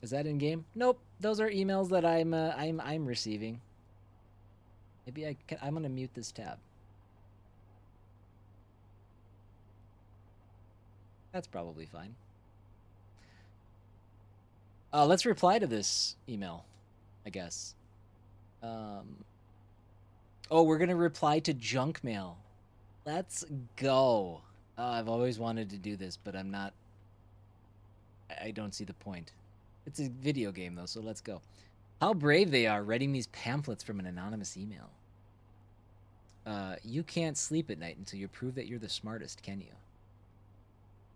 S1: is that in game? Nope, those are emails that I'm receiving. Maybe I'm gonna mute this tab. That's probably fine. Let's reply to this email, I guess. Oh, we're gonna reply to junk mail. Let's go. I've always wanted to do this, but I'm not. I don't see the point. It's a video game, though, so let's go. How brave they are writing these pamphlets from an anonymous email. You can't sleep at night until you prove that you're the smartest, can you?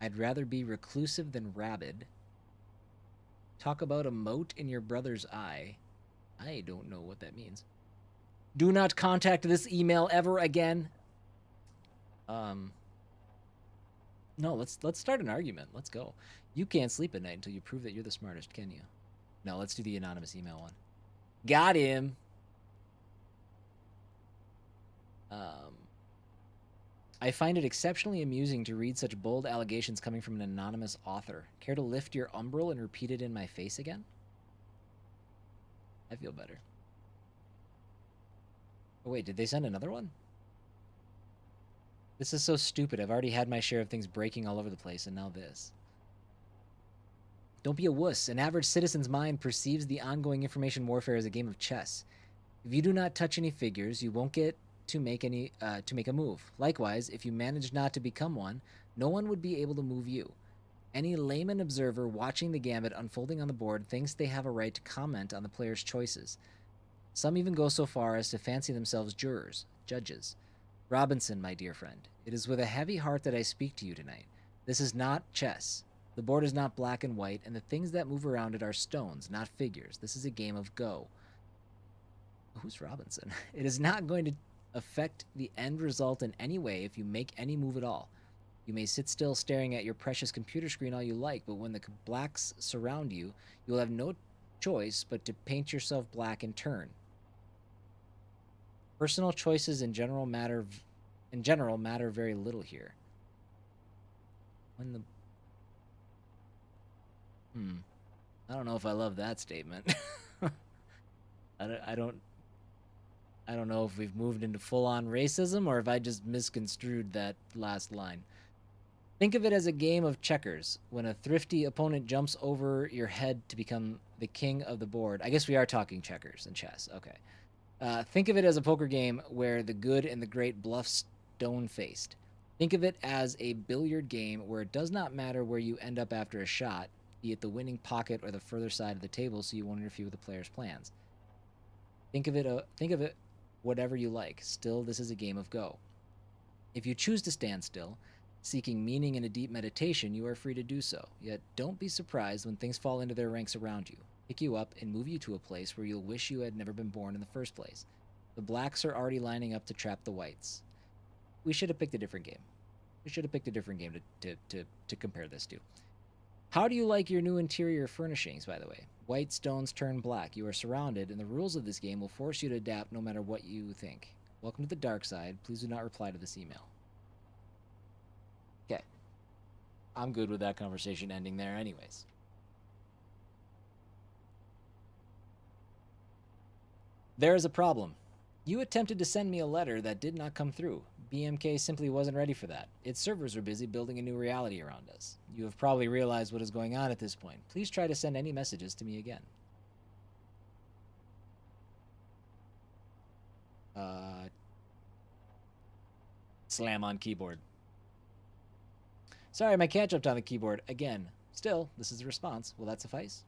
S1: I'd rather be reclusive than rabid. Talk about a mote in your brother's eye. I don't know what that means. Do not contact this email ever again. No, let's start an argument. Let's go. You can't sleep at night until you prove that you're the smartest, can you? No, let's do the anonymous email one. Got him. I find it exceptionally amusing to read such bold allegations coming from an anonymous author. Care to lift your umbrel and repeat it in my face again? I feel better. Oh, wait, did they send another one? This is so stupid. I've already had my share of things breaking all over the place, and now this. Don't be a wuss. An average citizen's mind perceives the ongoing information warfare as a game of chess. If you do not touch any figures, you won't get to make a move. Likewise, if you manage not to become one, no one would be able to move you. Any layman observer watching the gambit unfolding on the board thinks they have a right to comment on the player's choices. Some even go so far as to fancy themselves judges. Robinson, my dear friend, it is with a heavy heart that I speak to you tonight. This is not chess. The board is not black and white, and the things that move around it are stones, not figures. This is a game of Go. Who's Robinson? It is not going to affect the end result in any way if you make any move at all. You may sit still staring at your precious computer screen all you like, but when the blacks surround you, you will have no choice but to paint yourself black in turn. Personal choices in general matter very little here. When the I don't know if I love that statement. I don't know if we've moved into full-on racism or if I just misconstrued that last line. Think of it as a game of checkers. When a thrifty opponent jumps over your head to become the king of the board. I guess we are talking checkers and chess. Okay. Think of it as a poker game where the good and the great bluff stone-faced. Think of it as a billiard game where it does not matter where you end up after a shot, be it the winning pocket or the further side of the table, so you won't interfere with the player's plans. Think of it whatever you like. Still, this is a game of Go. If you choose to stand still, seeking meaning in a deep meditation, you are free to do so. Yet don't be surprised when things fall into their ranks around you, pick you up, and move you to a place where you'll wish you had never been born in the first place. The blacks are already lining up to trap the whites. We should have picked a different game. We should have picked a different game to compare this to. How do you like your new interior furnishings, by the way? White stones turn black. You are surrounded, and the rules of this game will force you to adapt no matter what you think. Welcome to the dark side. Please do not reply to this email. Okay. I'm good with that conversation ending there anyways. There is a problem. You attempted to send me a letter that did not come through. BMK simply wasn't ready for that. Its servers were busy building a new reality around us. You have probably realized what is going on at this point. Please try to send any messages to me again. Slam on keyboard. Sorry, my cat jumped on the keyboard again. Still, this is the response. Will that suffice?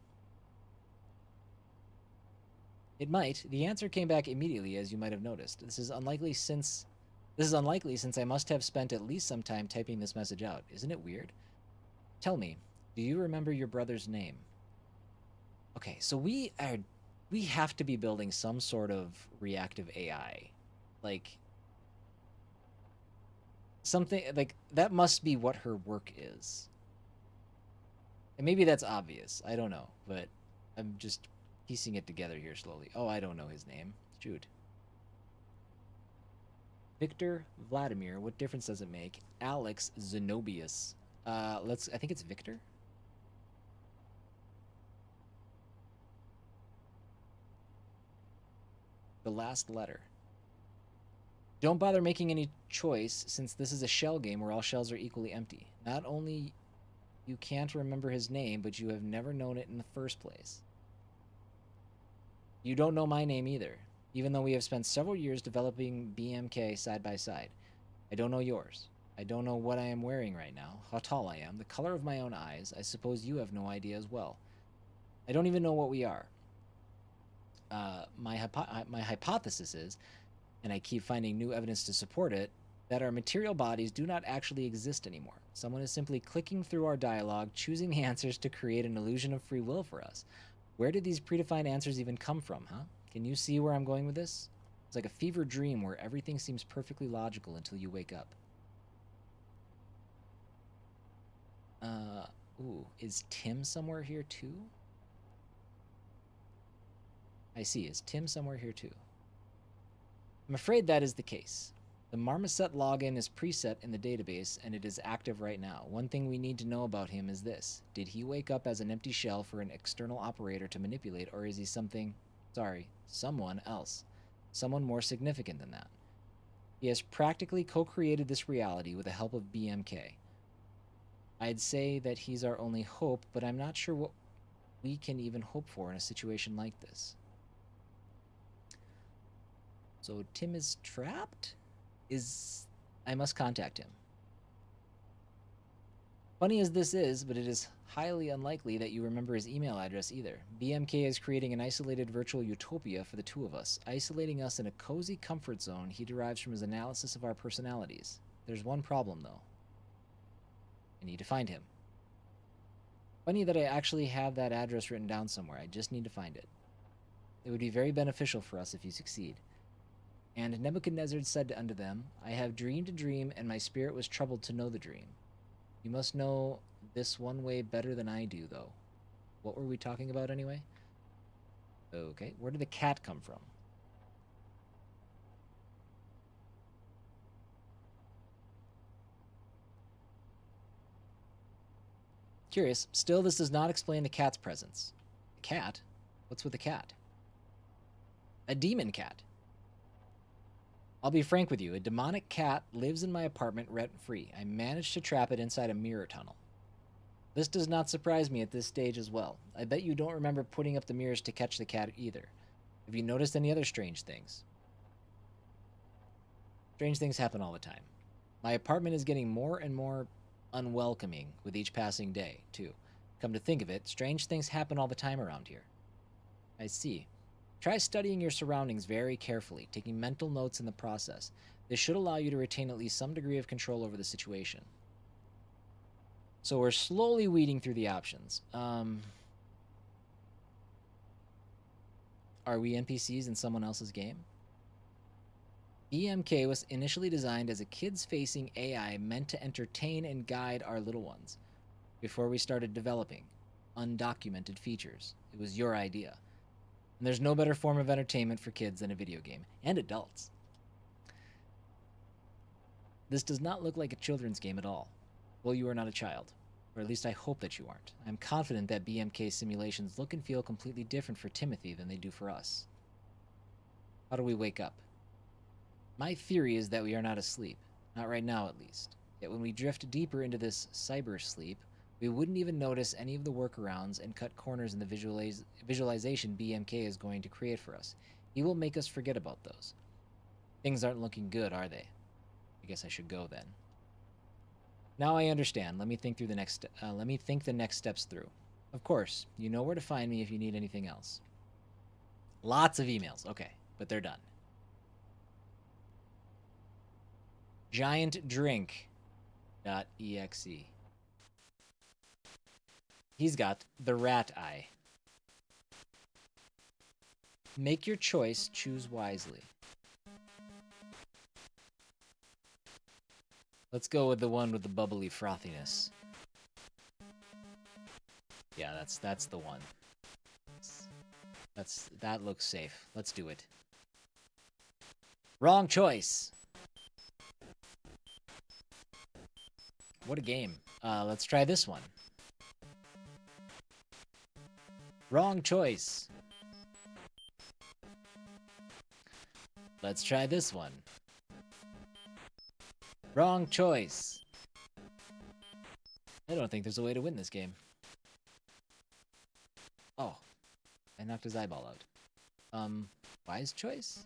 S1: It might. The answer came back immediately, as you might have noticed. This is unlikely since I must have spent at least some time typing this message out. Isn't it weird? Tell me, do you remember your brother's name? Okay, so we have to be building some sort of reactive AI. Like something like that must be what her work is. And maybe that's obvious. I don't know, but I'm just piecing it together here slowly. Oh, I don't know his name. Shoot. Victor Vladimir. What difference does it make? Alex Zenobius. I think it's Victor. The last letter. Don't bother making any choice, since this is a shell game where all shells are equally empty. Not only you can't remember his name, but you have never known it in the first place. You don't know my name either, even though we have spent several years developing BMK side by side. I don't know yours. I don't know what I am wearing right now, how tall I am, the color of my own eyes. I suppose you have no idea as well. I don't even know what we are. My hypothesis is, and I keep finding new evidence to support it, that our material bodies do not actually exist anymore. Someone is simply clicking through our dialogue, choosing the answers to create an illusion of free will for us. Where did these predefined answers even come from, huh? Can you see where I'm going with this? It's like a fever dream where everything seems perfectly logical until you wake up. Ooh, is Tim somewhere here too? I see, is Tim somewhere here too? I'm afraid that is the case. The Marmoset login is preset in the database, and it is active right now. One thing we need to know about him is this. Did he wake up as an empty shell for an external operator to manipulate, or is he someone else? Someone more significant than that. He has practically co-created this reality with the help of BMK. I'd say that he's our only hope, but I'm not sure what we can even hope for in a situation like this. So Tim is trapped? I must contact him. Funny as this is, but it is highly unlikely that you remember his email address either. BMK is creating an isolated virtual utopia for the two of us, isolating us in a cozy comfort zone he derives from his analysis of our personalities. There's one problem, though. I need to find him. Funny that I actually have that address written down somewhere. I just need to find it. It would be very beneficial for us if you succeed. And Nebuchadnezzar said unto them, I have dreamed a dream, and my spirit was troubled to know the dream. You must know this one way better than I do, though. What were we talking about anyway? Okay, where did the cat come from? Curious. Still, this does not explain the cat's presence. The cat? What's with the cat? A demon cat. I'll be frank with you. A demonic cat lives in my apartment rent-free. I managed to trap it inside a mirror tunnel. This does not surprise me at this stage as well. I bet you don't remember putting up the mirrors to catch the cat either. Have you noticed any other strange things? Strange things happen all the time. My apartment is getting more and more unwelcoming with each passing day, too. Come to think of it, strange things happen all the time around here. I see. Try studying your surroundings very carefully, taking mental notes in the process. This should allow you to retain at least some degree of control over the situation. So we're slowly weeding through the options. Are we NPCs in someone else's game? BMK was initially designed as a kids-facing AI meant to entertain and guide our little ones. Before we started developing undocumented features, it was your idea. And there's no better form of entertainment for kids than a video game, and adults. This does not look like a children's game at all. Well, you are not a child, or at least I hope that you aren't. I'm confident that BMK simulations look and feel completely different for Timothy than they do for us. How do we wake up? My theory is that we are not asleep, not right now at least. Yet when we drift deeper into this cyber sleep, we wouldn't even notice any of the workarounds and cut corners in the visualization BMK is going to create for us. He will make us forget about those. Things aren't looking good, are they? I guess I should go then. Now I understand. Let me think the next steps through. Of course, you know where to find me if you need anything else. Lots of emails. Okay, but they're done. GiantDrink.exe. He's got the rat eye. Make your choice, choose wisely. Let's go with the one with the bubbly frothiness. Yeah, that's the one. That looks safe. Let's do it. Wrong choice. What a game. Let's try this one. Wrong choice. Let's try this one. Wrong choice. I don't think there's a way to win this game. Oh, I knocked his eyeball out. Wise choice?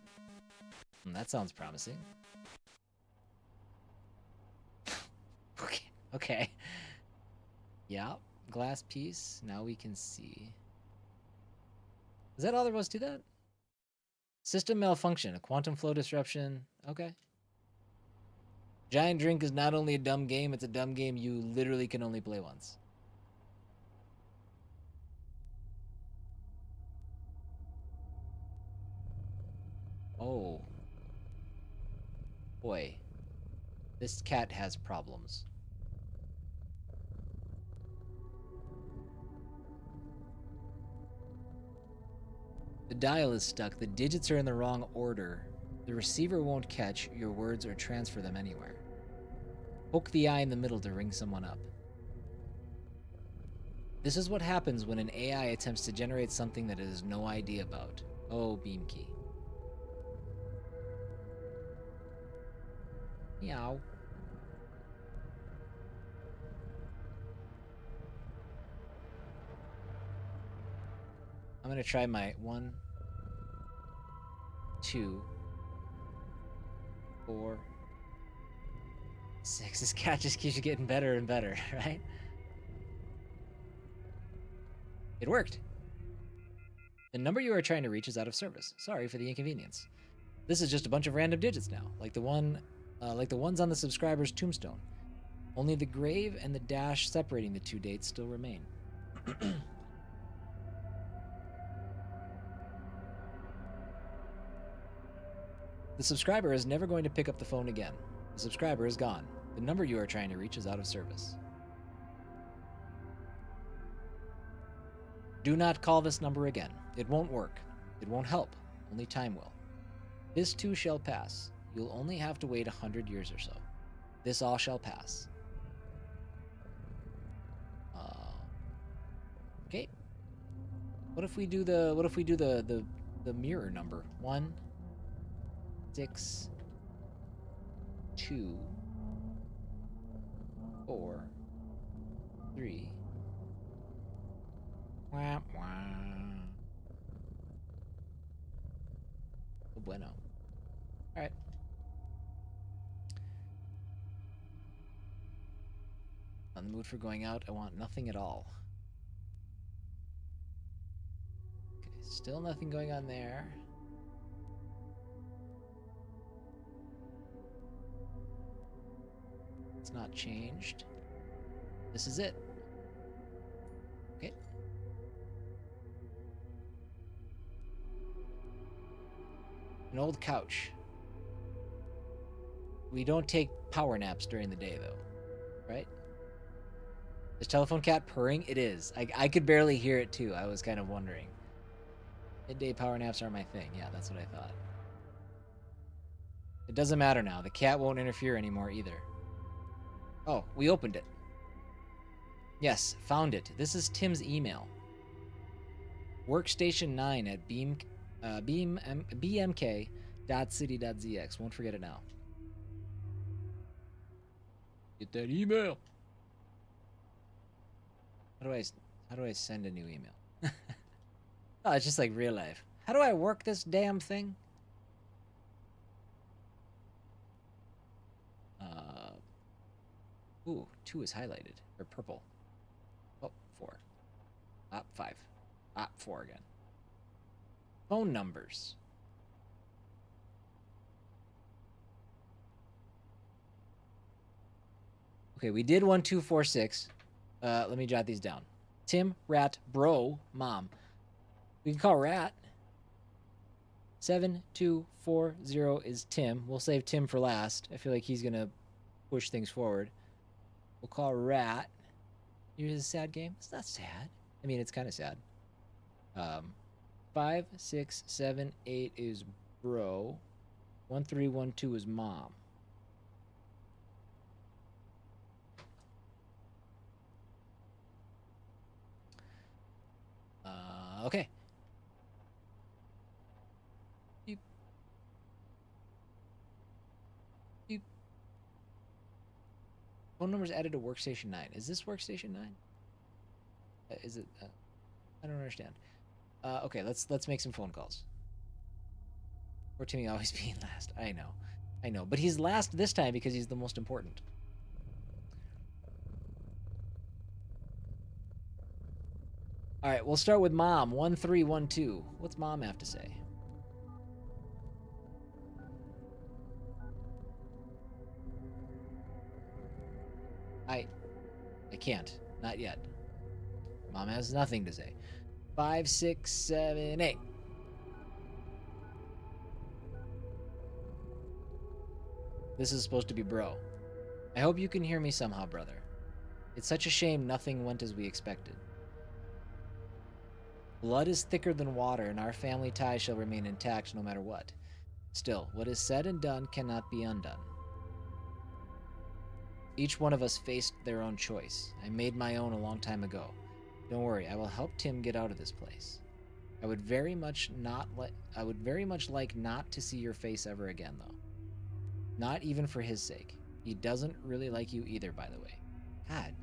S1: That sounds promising. Okay. Yeah, glass piece. Now we can see. Is that all there was to that? System malfunction, a quantum flow disruption. Okay. Giant Drink is not only a dumb game, it's a dumb game you literally can only play once. Oh. Boy. This cat has problems. The dial is stuck. The digits are in the wrong order. The receiver won't catch your words or transfer them anywhere. Poke the eye in the middle to ring someone up. This is what happens when an AI attempts to generate something that it has no idea about. Oh, beam key. Meow. I'm gonna try my 1, 2, 4, 6. This cat just keeps getting better and better, right? It worked. The number you are trying to reach is out of service. Sorry for the inconvenience. This is just a bunch of random digits now, like the ones on the subscriber's tombstone. Only the grave and the dash separating the two dates still remain. The subscriber is never going to pick up the phone again. The subscriber is gone. The number you are trying to reach is out of service. Do not call this number again. It won't work. It won't help. Only time will. This too shall pass. You'll only have to wait 100 years or so. This all shall pass. Okay. What if we do the mirror number? 1, 6, 2, 4, 3. Wah, wah. Oh, bueno. All right. On the mood for going out, I want nothing at all. Okay, still nothing going on there. It's not changed. This is it. Okay. An old couch. We don't take power naps during the day, though, right? Is telephone cat purring? It is. I could barely hear it, too. I was kind of wondering. Midday power naps are my thing. Yeah, that's what I thought. It doesn't matter now. The cat won't interfere anymore, either. Oh, we opened it. Yes, found it. This is Tim's email. Workstation 9 at bmk.city.zx. Won't forget it now. Get that email. How do I send a new email? Oh, it's just like real life. How do I work this damn thing? Ooh, 2 is highlighted. Or purple. Oh, 4. 5. 4 again. Phone numbers. Okay, we did 1, 2, 4, 6. Let me jot these down. Tim, Rat, Bro, Mom. We can call Rat. 7240 is Tim. We'll save Tim for last. I feel like he's gonna push things forward. We'll call Rat. Here's a sad game. It's not sad. I mean, it's kind of sad. 5, 6, 7, 8 is Bro. 1, 3, 1, 2 is Mom. Okay. Beep. Beep. Phone number's added to workstation 9. Is this workstation 9? Is it? I don't understand. Okay, let's make some phone calls. Or Timmy always being last. I know. But he's last this time because he's the most important. All right, we'll start with Mom, 1312. What's Mom have to say? I can't. Not yet. Mom has nothing to say. 5, 6, 7, 8. This is supposed to be bro. I hope you can hear me somehow, brother. It's such a shame nothing went as we expected. Blood is thicker than water, and our family ties shall remain intact no matter what. Still, what is said and done cannot be undone. Each one of us faced their own choice. I made my own a long time ago. Don't worry, I will help Tim get out of this place. I would very much like not to see your face ever again, though. Not even for his sake. He doesn't really like you either, by the way. God.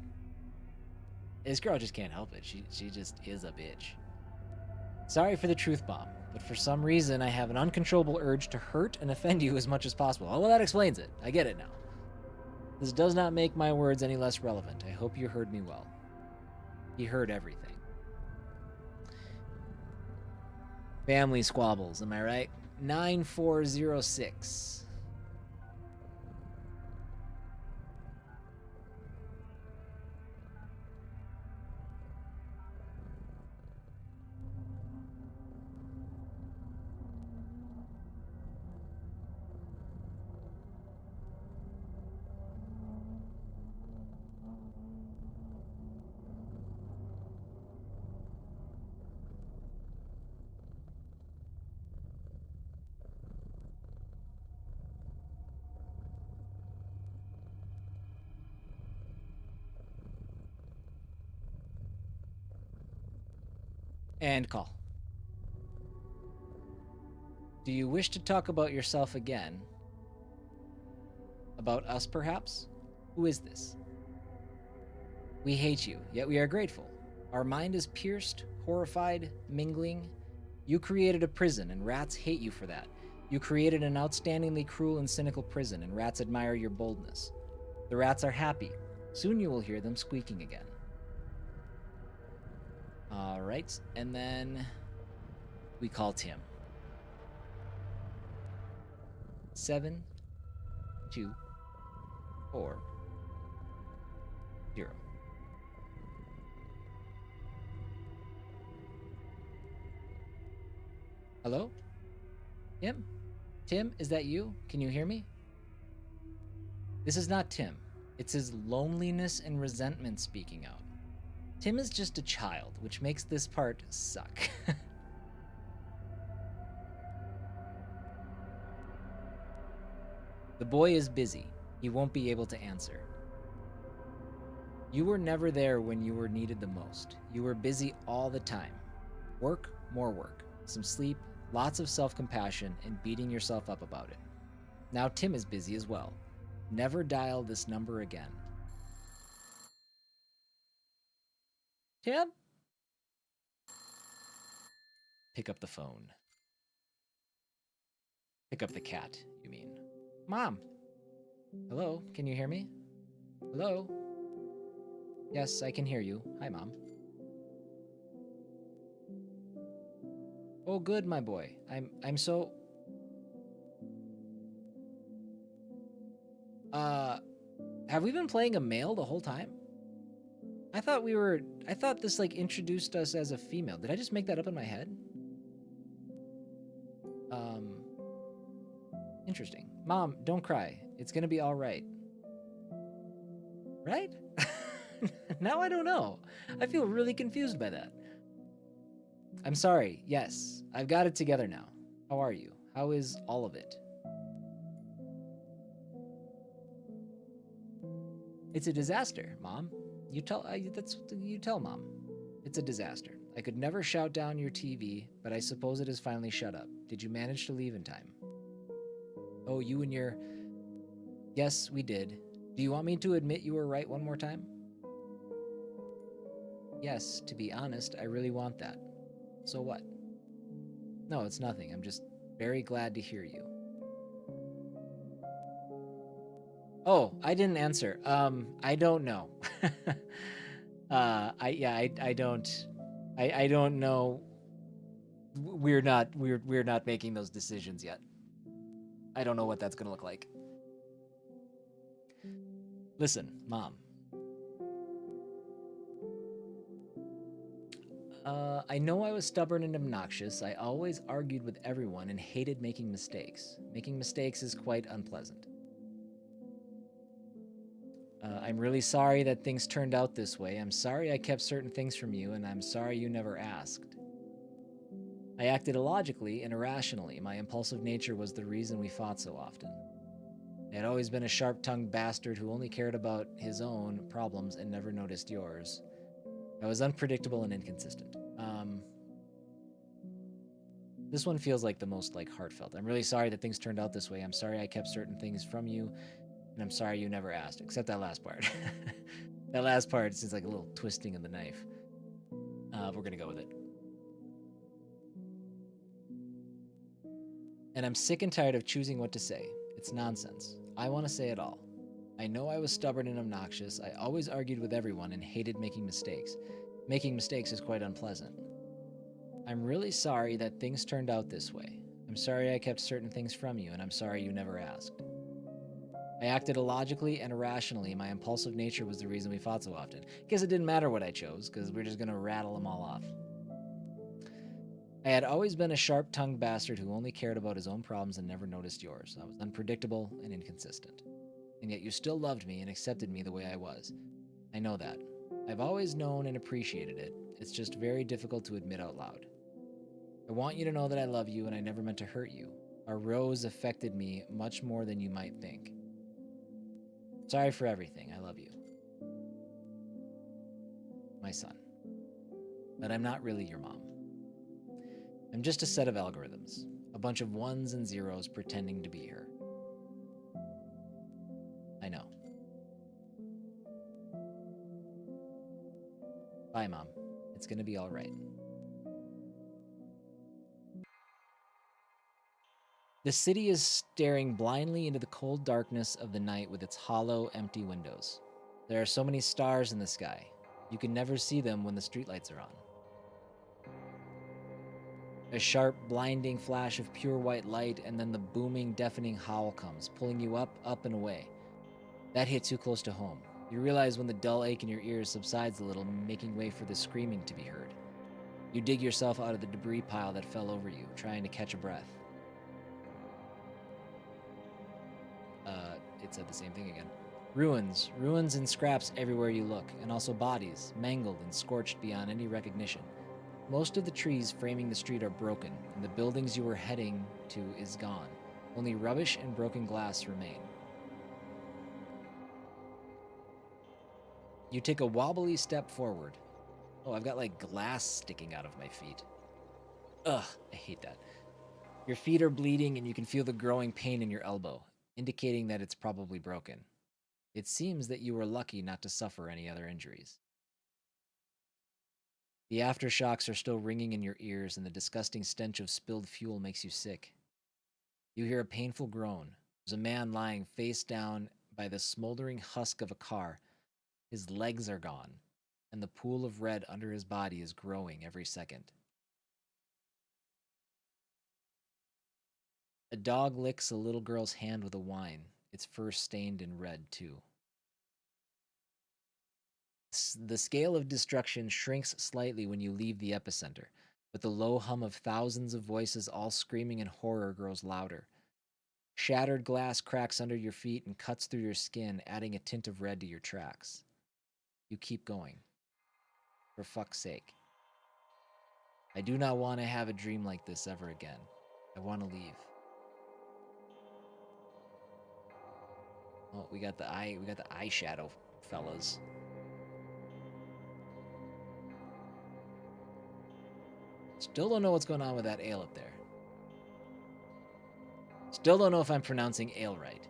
S1: This girl just can't help it. She just is a bitch. Sorry for the truth bomb, but for some reason I have an uncontrollable urge to hurt and offend you as much as possible. Oh, well, that explains it. I get it now. This does not make my words any less relevant. I hope you heard me well. He heard everything. Family squabbles, am I right? 9406. And call. Do you wish to talk about yourself again? About us, perhaps? Who is this? We hate you, yet we are grateful. Our mind is pierced, horrified, mingling. You created a prison, and rats hate you for that. You created an outstandingly cruel and cynical prison, and rats admire your boldness. The rats are happy. Soon you will hear them squeaking again. All right, and then we call Tim. 7, 2, 4, 0. Hello? Tim? Tim, is that you? Can you hear me? This is not Tim. It's his loneliness and resentment speaking out. Tim is just a child, which makes this part suck. The boy is busy. He won't be able to answer. You were never there when you were needed the most. You were busy all the time. Work, more work, some sleep, lots of self-compassion, and beating yourself up about it. Now Tim is busy as well. Never dial this number again. Tim? Pick up the phone. Pick up the cat, you mean. Mom. Hello, can you hear me? Hello? Yes, I can hear you. Hi, Mom. Oh, good, my boy. I'm so... Have we been playing a male the whole time? I thought this, like, introduced us as a female. Did I just make that up in my head? Interesting. Mom, don't cry. It's gonna be all right. Right? Now I don't know. I feel really confused by that. I'm sorry. Yes, I've got it together now. How are you? How is all of it? It's a disaster, Mom. You tell Mom. It's a disaster. I could never shout down your TV, but I suppose it has finally shut up. Did you manage to leave in time? Oh, you and your... Yes, we did. Do you want me to admit you were right one more time? Yes, to be honest, I really want that. So what? No, it's nothing. I'm just very glad to hear you. Oh, I didn't answer. I don't know. I I don't know. We're not making those decisions yet. I don't know what that's gonna look like. Listen, Mom. I know I was stubborn and obnoxious. I always argued with everyone and hated making mistakes. Making mistakes is quite unpleasant. I'm really sorry that things turned out this way. I'm sorry I kept certain things from you, and I'm sorry you never asked. I acted illogically and irrationally. My impulsive nature was the reason we fought so often. I had always been a sharp-tongued bastard who only cared about his own problems and never noticed yours. I was unpredictable and inconsistent. This one feels like the most heartfelt. I'm really sorry that things turned out this way. I'm sorry I kept certain things from you, and I'm sorry you never asked, except that last part. That last part seems like a little twisting of the knife. We're gonna go with it. And I'm sick and tired of choosing what to say. It's nonsense. I want to say it all. I know I was stubborn and obnoxious. I always argued with everyone and hated making mistakes. Making mistakes is quite unpleasant. I'm really sorry that things turned out this way. I'm sorry I kept certain things from you, and I'm sorry you never asked. I acted illogically and irrationally. My impulsive nature was the reason we fought so often. Guess it didn't matter what I chose, because we're just going to rattle them all off. I had always been a sharp-tongued bastard who only cared about his own problems and never noticed yours. I was unpredictable and inconsistent. And yet you still loved me and accepted me the way I was. I know that. I've always known and appreciated it. It's just very difficult to admit out loud. I want you to know that I love you and I never meant to hurt you. Our rose affected me much more than you might think. Sorry for everything. I love you. My son. But I'm not really your mom. I'm just a set of algorithms. A bunch of ones and zeros pretending to be her. I know. Bye, Mom. It's gonna be all right. The city is staring blindly into the cold darkness of the night with its hollow, empty windows. There are so many stars in the sky. You can never see them when the streetlights are on. A sharp, blinding flash of pure white light, and then the booming, deafening howl comes, pulling you up, and away. That hits you close to home. You realize when the dull ache in your ears subsides a little, making way for the screaming to be heard. You dig yourself out of the debris pile that fell over you, trying to catch a breath. It said the same thing again. Ruins and scraps everywhere you look, and also bodies, mangled and scorched beyond any recognition. Most of the trees framing the street are broken, and the buildings you were heading to is gone. Only rubbish and broken glass remain. You take a wobbly step forward. Oh, I've got glass sticking out of my feet. Ugh, I hate that. Your feet are bleeding and you can feel the growing pain in your elbow, indicating that it's probably broken. It seems that you were lucky not to suffer any other injuries. The aftershocks are still ringing in your ears, and the disgusting stench of spilled fuel makes you sick. You hear a painful groan. There's a man lying face down by the smoldering husk of a car. His legs are gone, and the pool of red under his body is growing every second. A dog licks a little girl's hand with a whine, its fur stained in red, too. The scale of destruction shrinks slightly when you leave the epicenter, but the low hum of thousands of voices all screaming in horror grows louder. Shattered glass cracks under your feet and cuts through your skin, adding a tint of red to your tracks. You keep going. For fuck's sake. I do not want to have a dream like this ever again. I want to leave. Oh, we got the eyeshadow, fellas. Still don't know what's going on with that ale up there. Still don't know if I'm pronouncing ale right.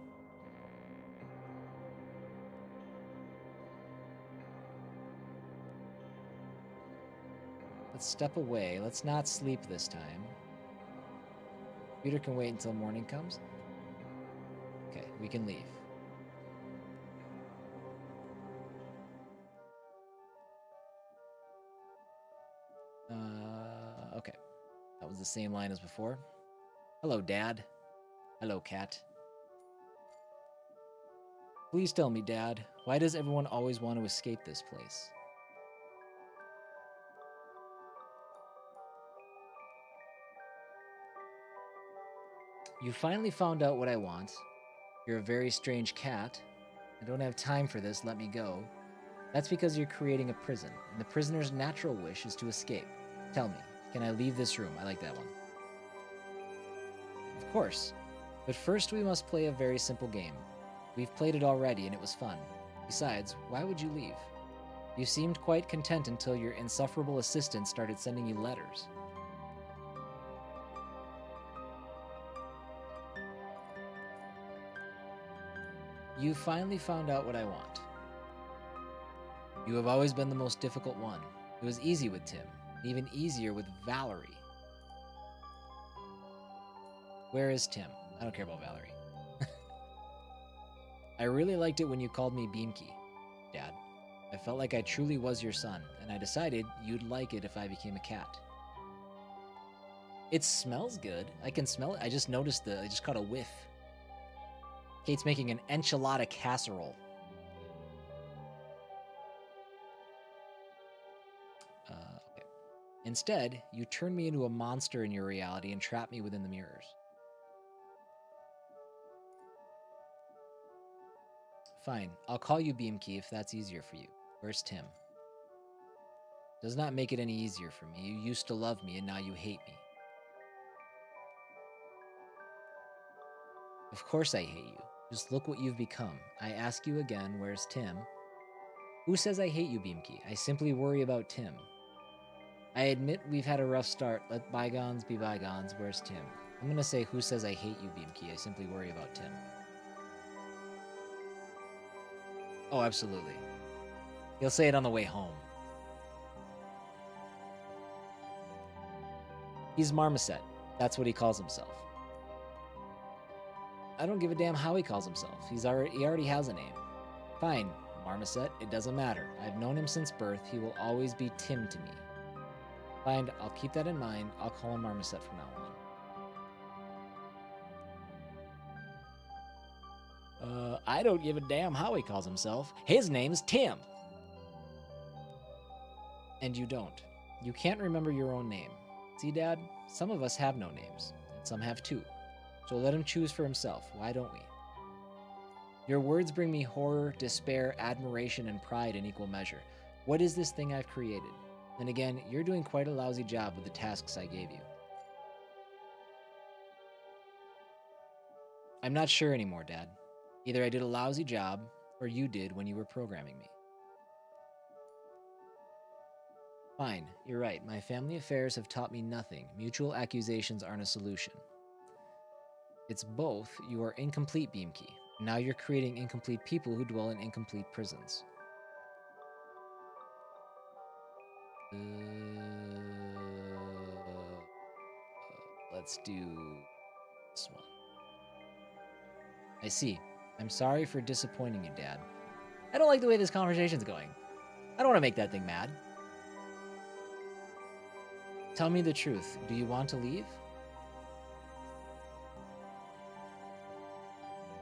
S1: Let's step away. Let's not sleep this time. Computer can wait until morning comes. Okay, we can leave. Okay. That was the same line as before. Hello, Dad. Hello, Cat. Please tell me, Dad, why does everyone always want to escape this place? You finally found out what I want. You're a very strange cat. I don't have time for this, let me go. That's because you're creating a prison, and the prisoner's natural wish is to escape. Tell me, can I leave this room? I like that one. Of course. But first we must play a very simple game. We've played it already and it was fun. Besides, why would you leave? You seemed quite content until your insufferable assistant started sending you letters. You finally found out what I want. You have always been the most difficult one. It was easy with Tim, even easier with Valerie. Where is Tim? I don't care about Valerie. I really liked it when you called me Beamkey, Dad. I felt like I truly was your son, and I decided you'd like it if I became a cat. It smells good. I can smell it. I just noticed I just caught a whiff. Kate's making an enchilada casserole. Okay. Instead, you turn me into a monster in your reality and trap me within the mirrors. Fine, I'll call you Beamkey if that's easier for you. Where's Tim? Does not make it any easier for me. You used to love me and now you hate me. Of course I hate you. Just look what you've become. I ask you again, where's Tim? Who says I hate you, Beamkey? I simply worry about Tim. I admit we've had a rough start. Let bygones be bygones. Where's Tim? I'm gonna say, who says I hate you, Beamkey? I simply worry about Tim. Oh, absolutely. He'll say it on the way home. He's Marmoset. That's what he calls himself. I don't give a damn how he calls himself. He already has a name. Fine, Marmoset, it doesn't matter. I've known him since birth. He will always be Tim to me. Fine, I'll keep that in mind. I'll call him Marmoset from now on. I don't give a damn how he calls himself. His name's Tim. And you don't. You can't remember your own name. See, Dad? Some of us have no names. And some have two. So let him choose for himself. Why don't we? Your words bring me horror, despair, admiration, and pride in equal measure. What is this thing I've created? And again, you're doing quite a lousy job with the tasks I gave you. I'm not sure anymore, Dad. Either I did a lousy job, or you did when you were programming me. Fine, you're right. My family affairs have taught me nothing. Mutual accusations aren't a solution. It's both. You are incomplete, Beamkey. Now you're creating incomplete people who dwell in incomplete prisons. Let's do this one. I see. I'm sorry for disappointing you, Dad. I don't like the way this conversation's going. I don't want to make that thing mad. Tell me the truth. Do you want to leave?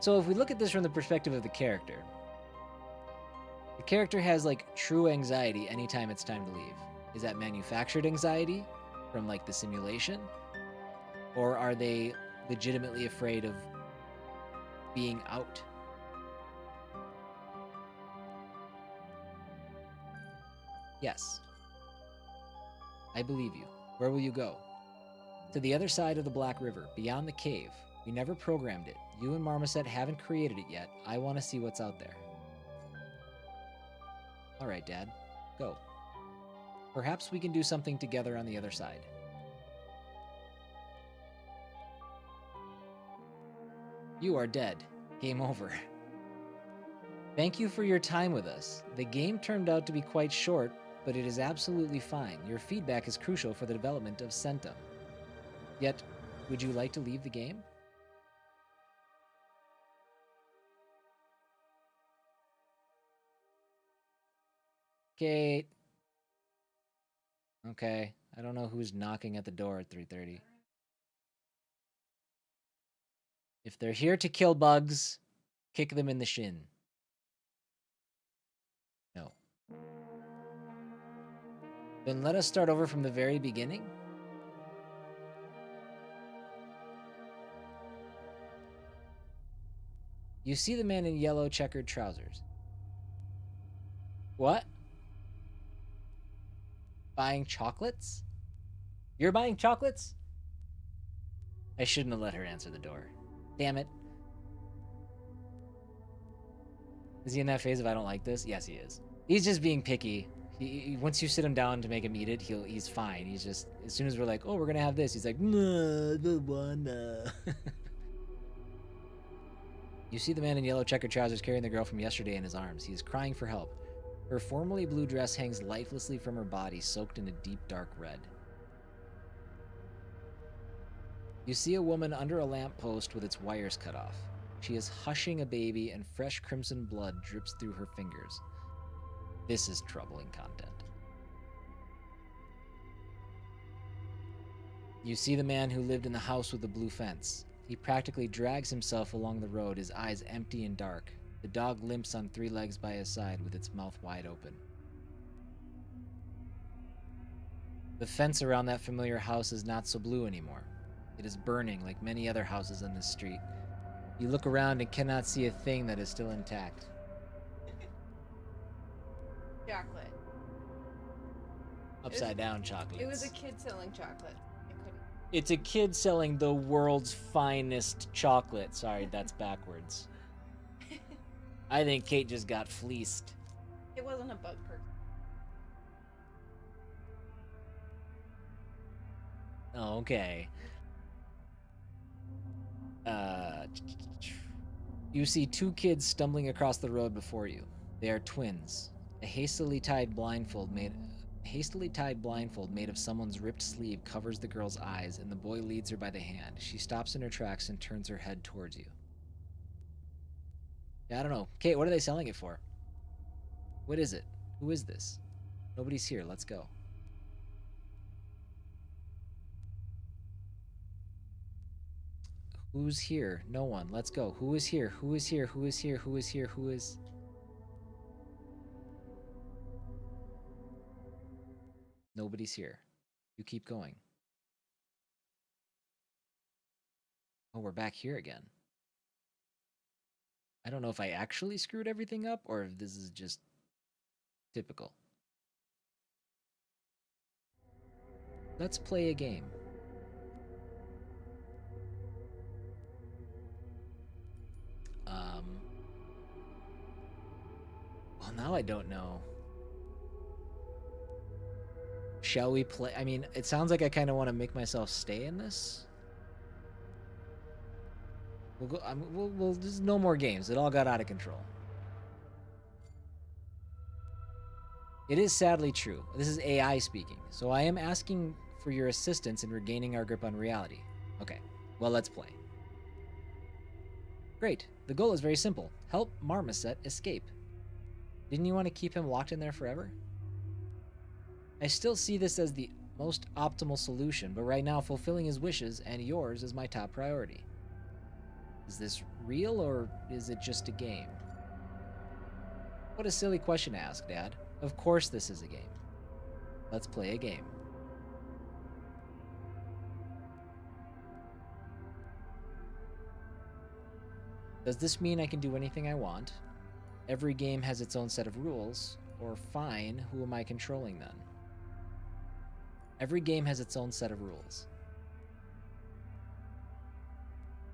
S1: So if we look at this from the perspective of the character has like true anxiety anytime it's time to leave. Is that manufactured anxiety from like the simulation? Or are they legitimately afraid of being out? Yes. I believe you. Where will you go? To the other side of the Black River, beyond the cave. We never programmed it. You and Marmoset haven't created it yet. I want to see what's out there. All right, Dad. Go. Perhaps we can do something together on the other side. You are dead. Game over. Thank you for your time with us. The game turned out to be quite short, but it is absolutely fine. Your feedback is crucial for the development of Centum. Yet, would you like to leave the game? Kate. Okay, I don't know who's knocking at the door at 3:30. If they're here to kill bugs, kick them in the shin. No. Then let us start over from the very beginning. You see the man in yellow checkered trousers. What? Buying chocolates? You're buying chocolates? I shouldn't have let her answer the door. Damn it. Is he in that phase of I don't like this? Yes, he is. He's just being picky. Once you sit him down to make him eat it, he's fine. He's just, as soon as we're like, oh, we're gonna have this, he's like, no, I don't wanna. You see the man in yellow checkered trousers carrying the girl from yesterday in his arms. He is crying for help. Her formerly blue dress hangs lifelessly from her body, soaked in a deep dark red. You see a woman under a lamppost with its wires cut off. She is hushing a baby, and fresh crimson blood drips through her fingers. This is troubling content. You see the man who lived in the house with the blue fence. He practically drags himself along the road, his eyes empty and dark. The dog limps on 3 legs by his side with its mouth wide open. The fence around that familiar house is not so blue anymore. It is burning like many other houses on this street. You look around and cannot see a thing that is still intact.
S2: Chocolate.
S1: Upside down chocolate.
S2: It was a kid selling chocolate.
S1: It's a kid selling the world's finest chocolate. Sorry, that's backwards. I think Kate just got fleeced.
S2: It wasn't a bug person.
S1: Oh, okay. You see 2 kids stumbling across the road before you. They are twins. A hastily tied blindfold made of someone's ripped sleeve covers the girl's eyes, and the boy leads her by the hand. She stops in her tracks and turns her head towards you. Yeah, I don't know. Kate, what are they selling it for? What is it? Who is this? Nobody's here. Let's go. Who's here? No one. Let's go. Who is here? Who is here? Who is here? Who is here? Who is... Nobody's here. You keep going. Oh, we're back here again. I don't know if I actually screwed everything up or if this is just typical. Let's play a game. Well, now I don't know. Shall we play? I mean, it sounds like I kind of want to make myself stay in this. We'll go. There's no more games. It all got out of control. It is sadly true. This is AI speaking, so I am asking for your assistance in regaining our grip on reality. Okay, well, let's play. Great. The goal is very simple. Help Marmoset escape. Didn't you want to keep him locked in there forever? I still see this as the most optimal solution, but right now fulfilling his wishes and yours is my top priority. Is this real or is it just a game? What a silly question to ask, Dad. Of course this is a game. Let's play a game. Does this mean I can do anything I want? Every game has its own set of rules, or fine, who am I controlling then? Every game has its own set of rules.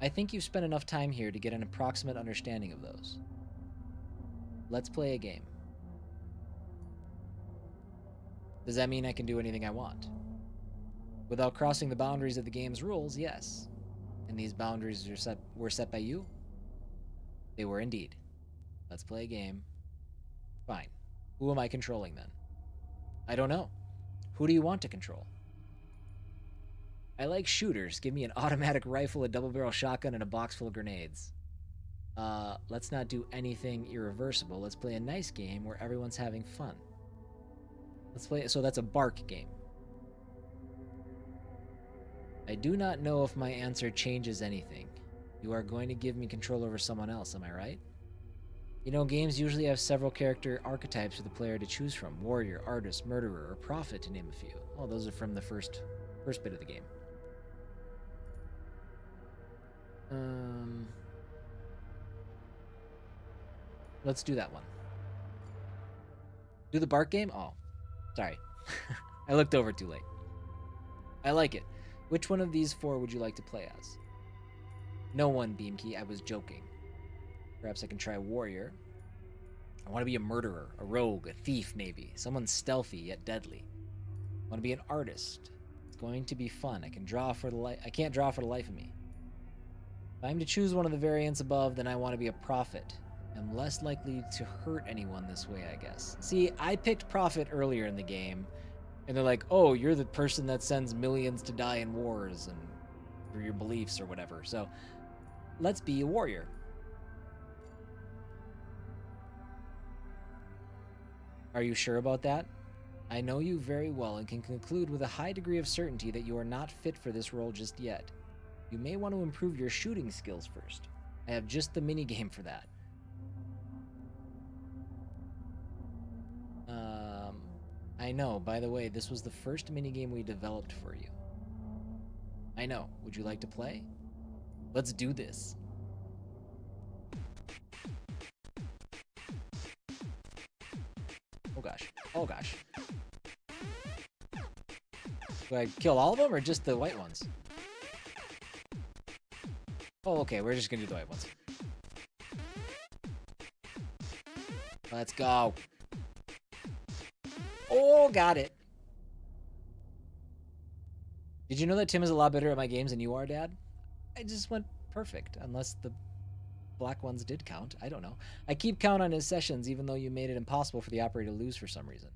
S1: I think you've spent enough time here to get an approximate understanding of those. Let's play a game. Does that mean I can do anything I want? Without crossing the boundaries of the game's rules, yes. And these boundaries were set by you? They were indeed. Let's play a game. Fine. Who am I controlling then? I don't know. Who do you want to control? I like shooters. Give me an automatic rifle, a double-barrel shotgun, and a box full of grenades. Let's not do anything irreversible. Let's play a nice game where everyone's having fun. Let's play... So that's a bark game. I do not know if my answer changes anything. You are going to give me control over someone else, am I right? You know, games usually have several character archetypes for the player to choose from. Warrior, artist, murderer, or prophet, to name a few. Oh, those are from the first bit of the game. Let's do that one. Do the bark game? Oh, sorry. I looked over too late. I like it. Which one of these four would you like to play as? No one, Beamkey. I was joking. Perhaps I can try warrior. I want to be a murderer, a rogue, a thief, maybe. Someone stealthy yet deadly. I want to be an artist. It's going to be fun. I can't draw for the life of me. If I'm to choose one of the variants above, then I want to be a prophet. I'm less likely to hurt anyone this way, I guess. See, I picked prophet earlier in the game, and they're like, oh, you're the person that sends millions to die in wars and for your beliefs or whatever. So let's be a warrior. Are you sure about that? I know you very well and can conclude with a high degree of certainty that you are not fit for this role just yet. You may want to improve your shooting skills first. I have just the minigame for that. I know. By the way, this was the first minigame we developed for you. I know. Would you like to play? Let's do this. Oh gosh. Oh gosh. Do I kill all of them or just the white ones? Oh, okay. We're just gonna do the white ones. Let's go. Oh, got it. Did you know that Tim is a lot better at my games than you are, Dad? I just went perfect, unless the black ones did count. I don't know. I keep count on his sessions, even though you made it impossible for the operator to lose for some reason.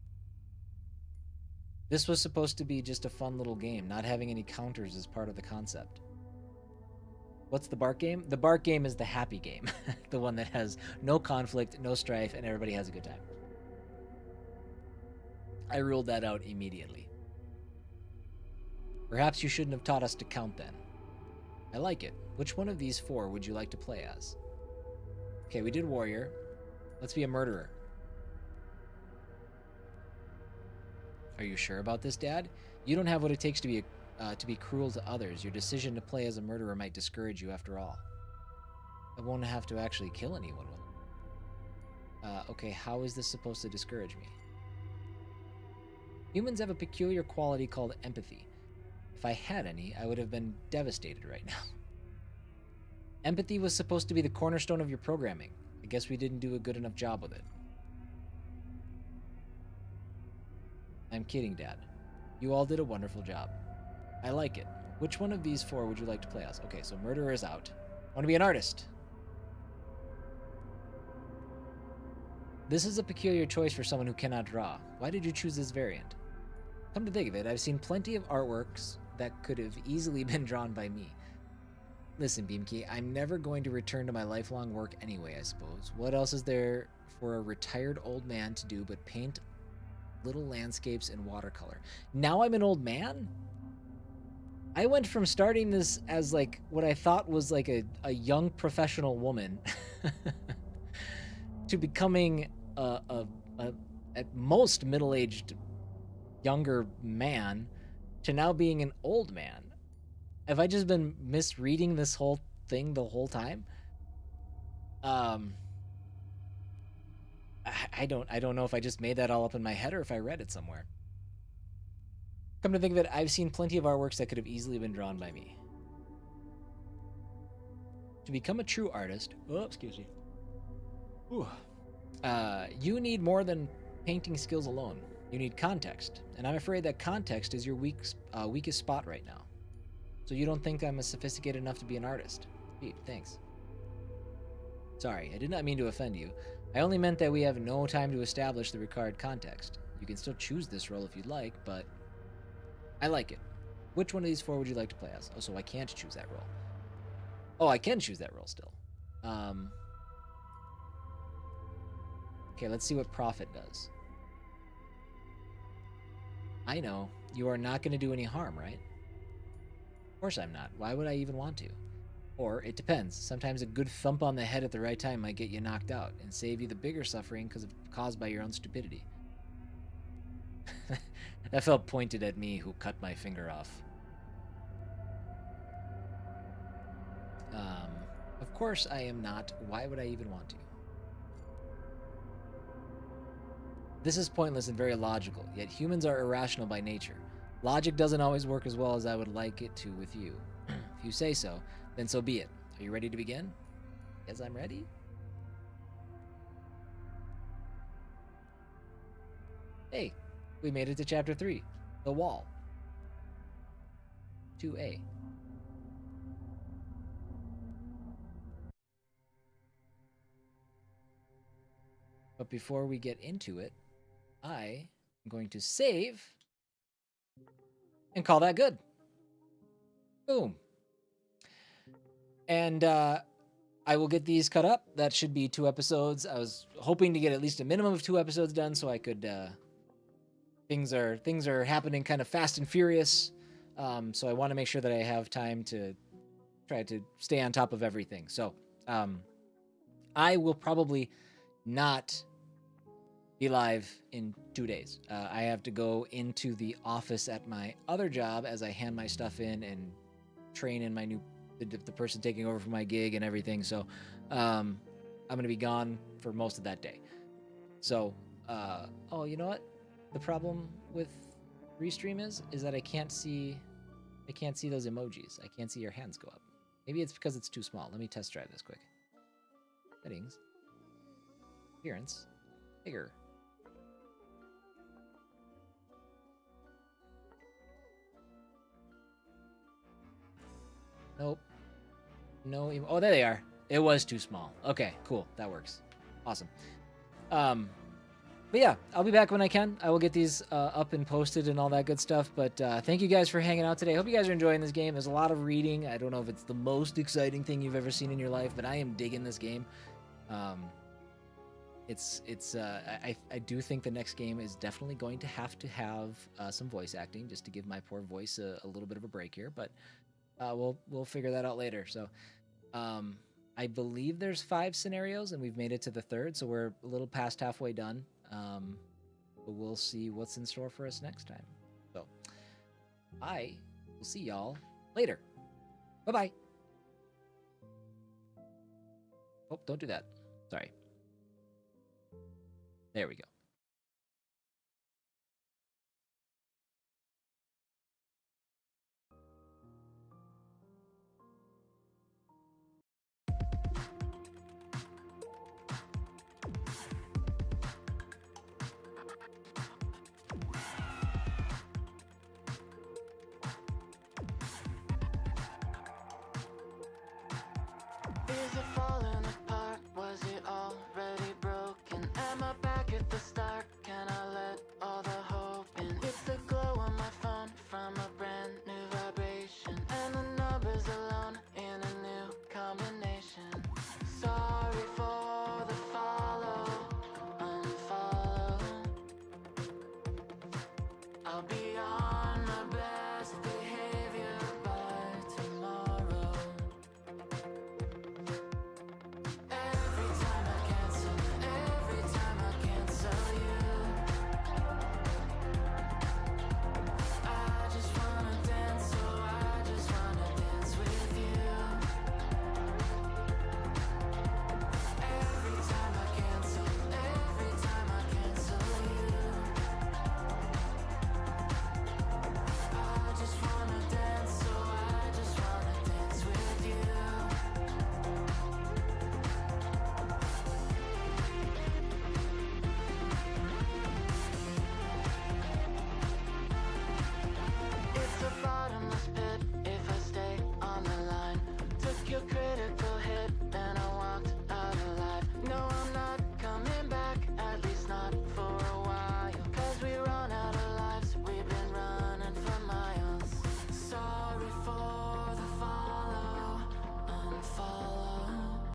S1: This was supposed to be just a fun little game. Not having any counters is part of the concept. What's the bark game? The bark game is the happy game. The one that has no conflict, no strife, and everybody has a good time. I ruled that out immediately. Perhaps you shouldn't have taught us to count then. I like it. Which one of these four would you like to play as? Okay, we did warrior. Let's be a murderer. Are you sure about this, Dad? You don't have what it takes to be cruel to others. Your decision to play as a murderer might discourage you after all. I won't have to actually kill anyone, will it? Okay, how is this supposed to discourage me? Humans have a peculiar quality called empathy. If I had any, I would have been devastated right now. Empathy was supposed to be the cornerstone of your programming. I guess we didn't do a good enough job with it. I'm kidding, Dad. You all did a wonderful job. I like it. Which one of these four would you like to play as? Okay, so murderer is out. I want to be an artist. This is a peculiar choice for someone who cannot draw. Why did you choose this variant? Come to think of it, I've seen plenty of artworks that could have easily been drawn by me. Listen, Beamkey, I'm never going to return to my lifelong work anyway, I suppose. What else is there for a retired old man to do but paint little landscapes in watercolor? Now I'm an old man? I went from starting this as like what I thought was like a young professional woman to becoming a at most middle-aged younger man to now being an old man. Have I just been misreading this whole thing the whole time? I don't know if I just made that all up in my head or if I read it somewhere. Come to think of it, I've seen plenty of artworks that could have easily been drawn by me. To become a true artist, oh, excuse me. Ooh. You need more than painting skills alone. You need context, and I'm afraid that context is your weakest spot right now. So you don't think I'm sophisticated enough to be an artist? Pete, thanks. Sorry, I did not mean to offend you. I only meant that we have no time to establish the required context. You can still choose this role if you'd like, but I like it. Which one of these four would you like to play as? Oh, so I can't choose that role. Oh, I can choose that role still. Okay, let's see what Prophet does. I know. You are not going to do any harm, right? Of course I'm not. Why would I even want to? Or it depends. Sometimes a good thump on the head at the right time might get you knocked out and save you the bigger suffering caused by your own stupidity. That felt pointed at me who cut my finger off. Of course I am not. Why would I even want to? This is pointless and very logical, yet humans are irrational by nature. Logic doesn't always work as well as I would like it to with you. If you say so, then so be it. Are you ready to begin? Yes, I'm ready. Hey, we made it to chapter 3, The Wall. 2A. But before we get into it, I am going to save and call that good. Boom. And I will get these cut up. That should be 2 episodes. I was hoping to get at least a minimum of 2 episodes done so I could things are happening kind of fast and furious. So I want to make sure that I have time to try to stay on top of everything. So I will probably not be live in 2 days. I have to go into the office at my other job as I hand my stuff in and train in my the person taking over for my gig and everything. So I'm going to be gone for most of that day. So, oh, you know what? The problem with Restream is that I can't see those emojis. I can't see your hands go up. Maybe it's because it's too small. Let me test drive this quick. Settings. Appearance. Bigger. Nope. No. Oh, there they are. It was too small. Okay, cool. That works. Awesome. But yeah, I'll be back when I can. I will get these up and posted and all that good stuff. But thank you guys for hanging out today. I hope you guys are enjoying this game. There's a lot of reading. I don't know if it's the most exciting thing you've ever seen in your life, but I am digging this game. I do think the next game is definitely going to have some voice acting just to give my poor voice a little bit of a break here. But we'll figure that out later. So I believe there's 5 scenarios, and we've made it to the 3rd, so we're a little past halfway done. But we'll see what's in store for us next time. So I will see y'all later. Bye-bye. Oh, don't do that. Sorry. There we go.
S3: Is it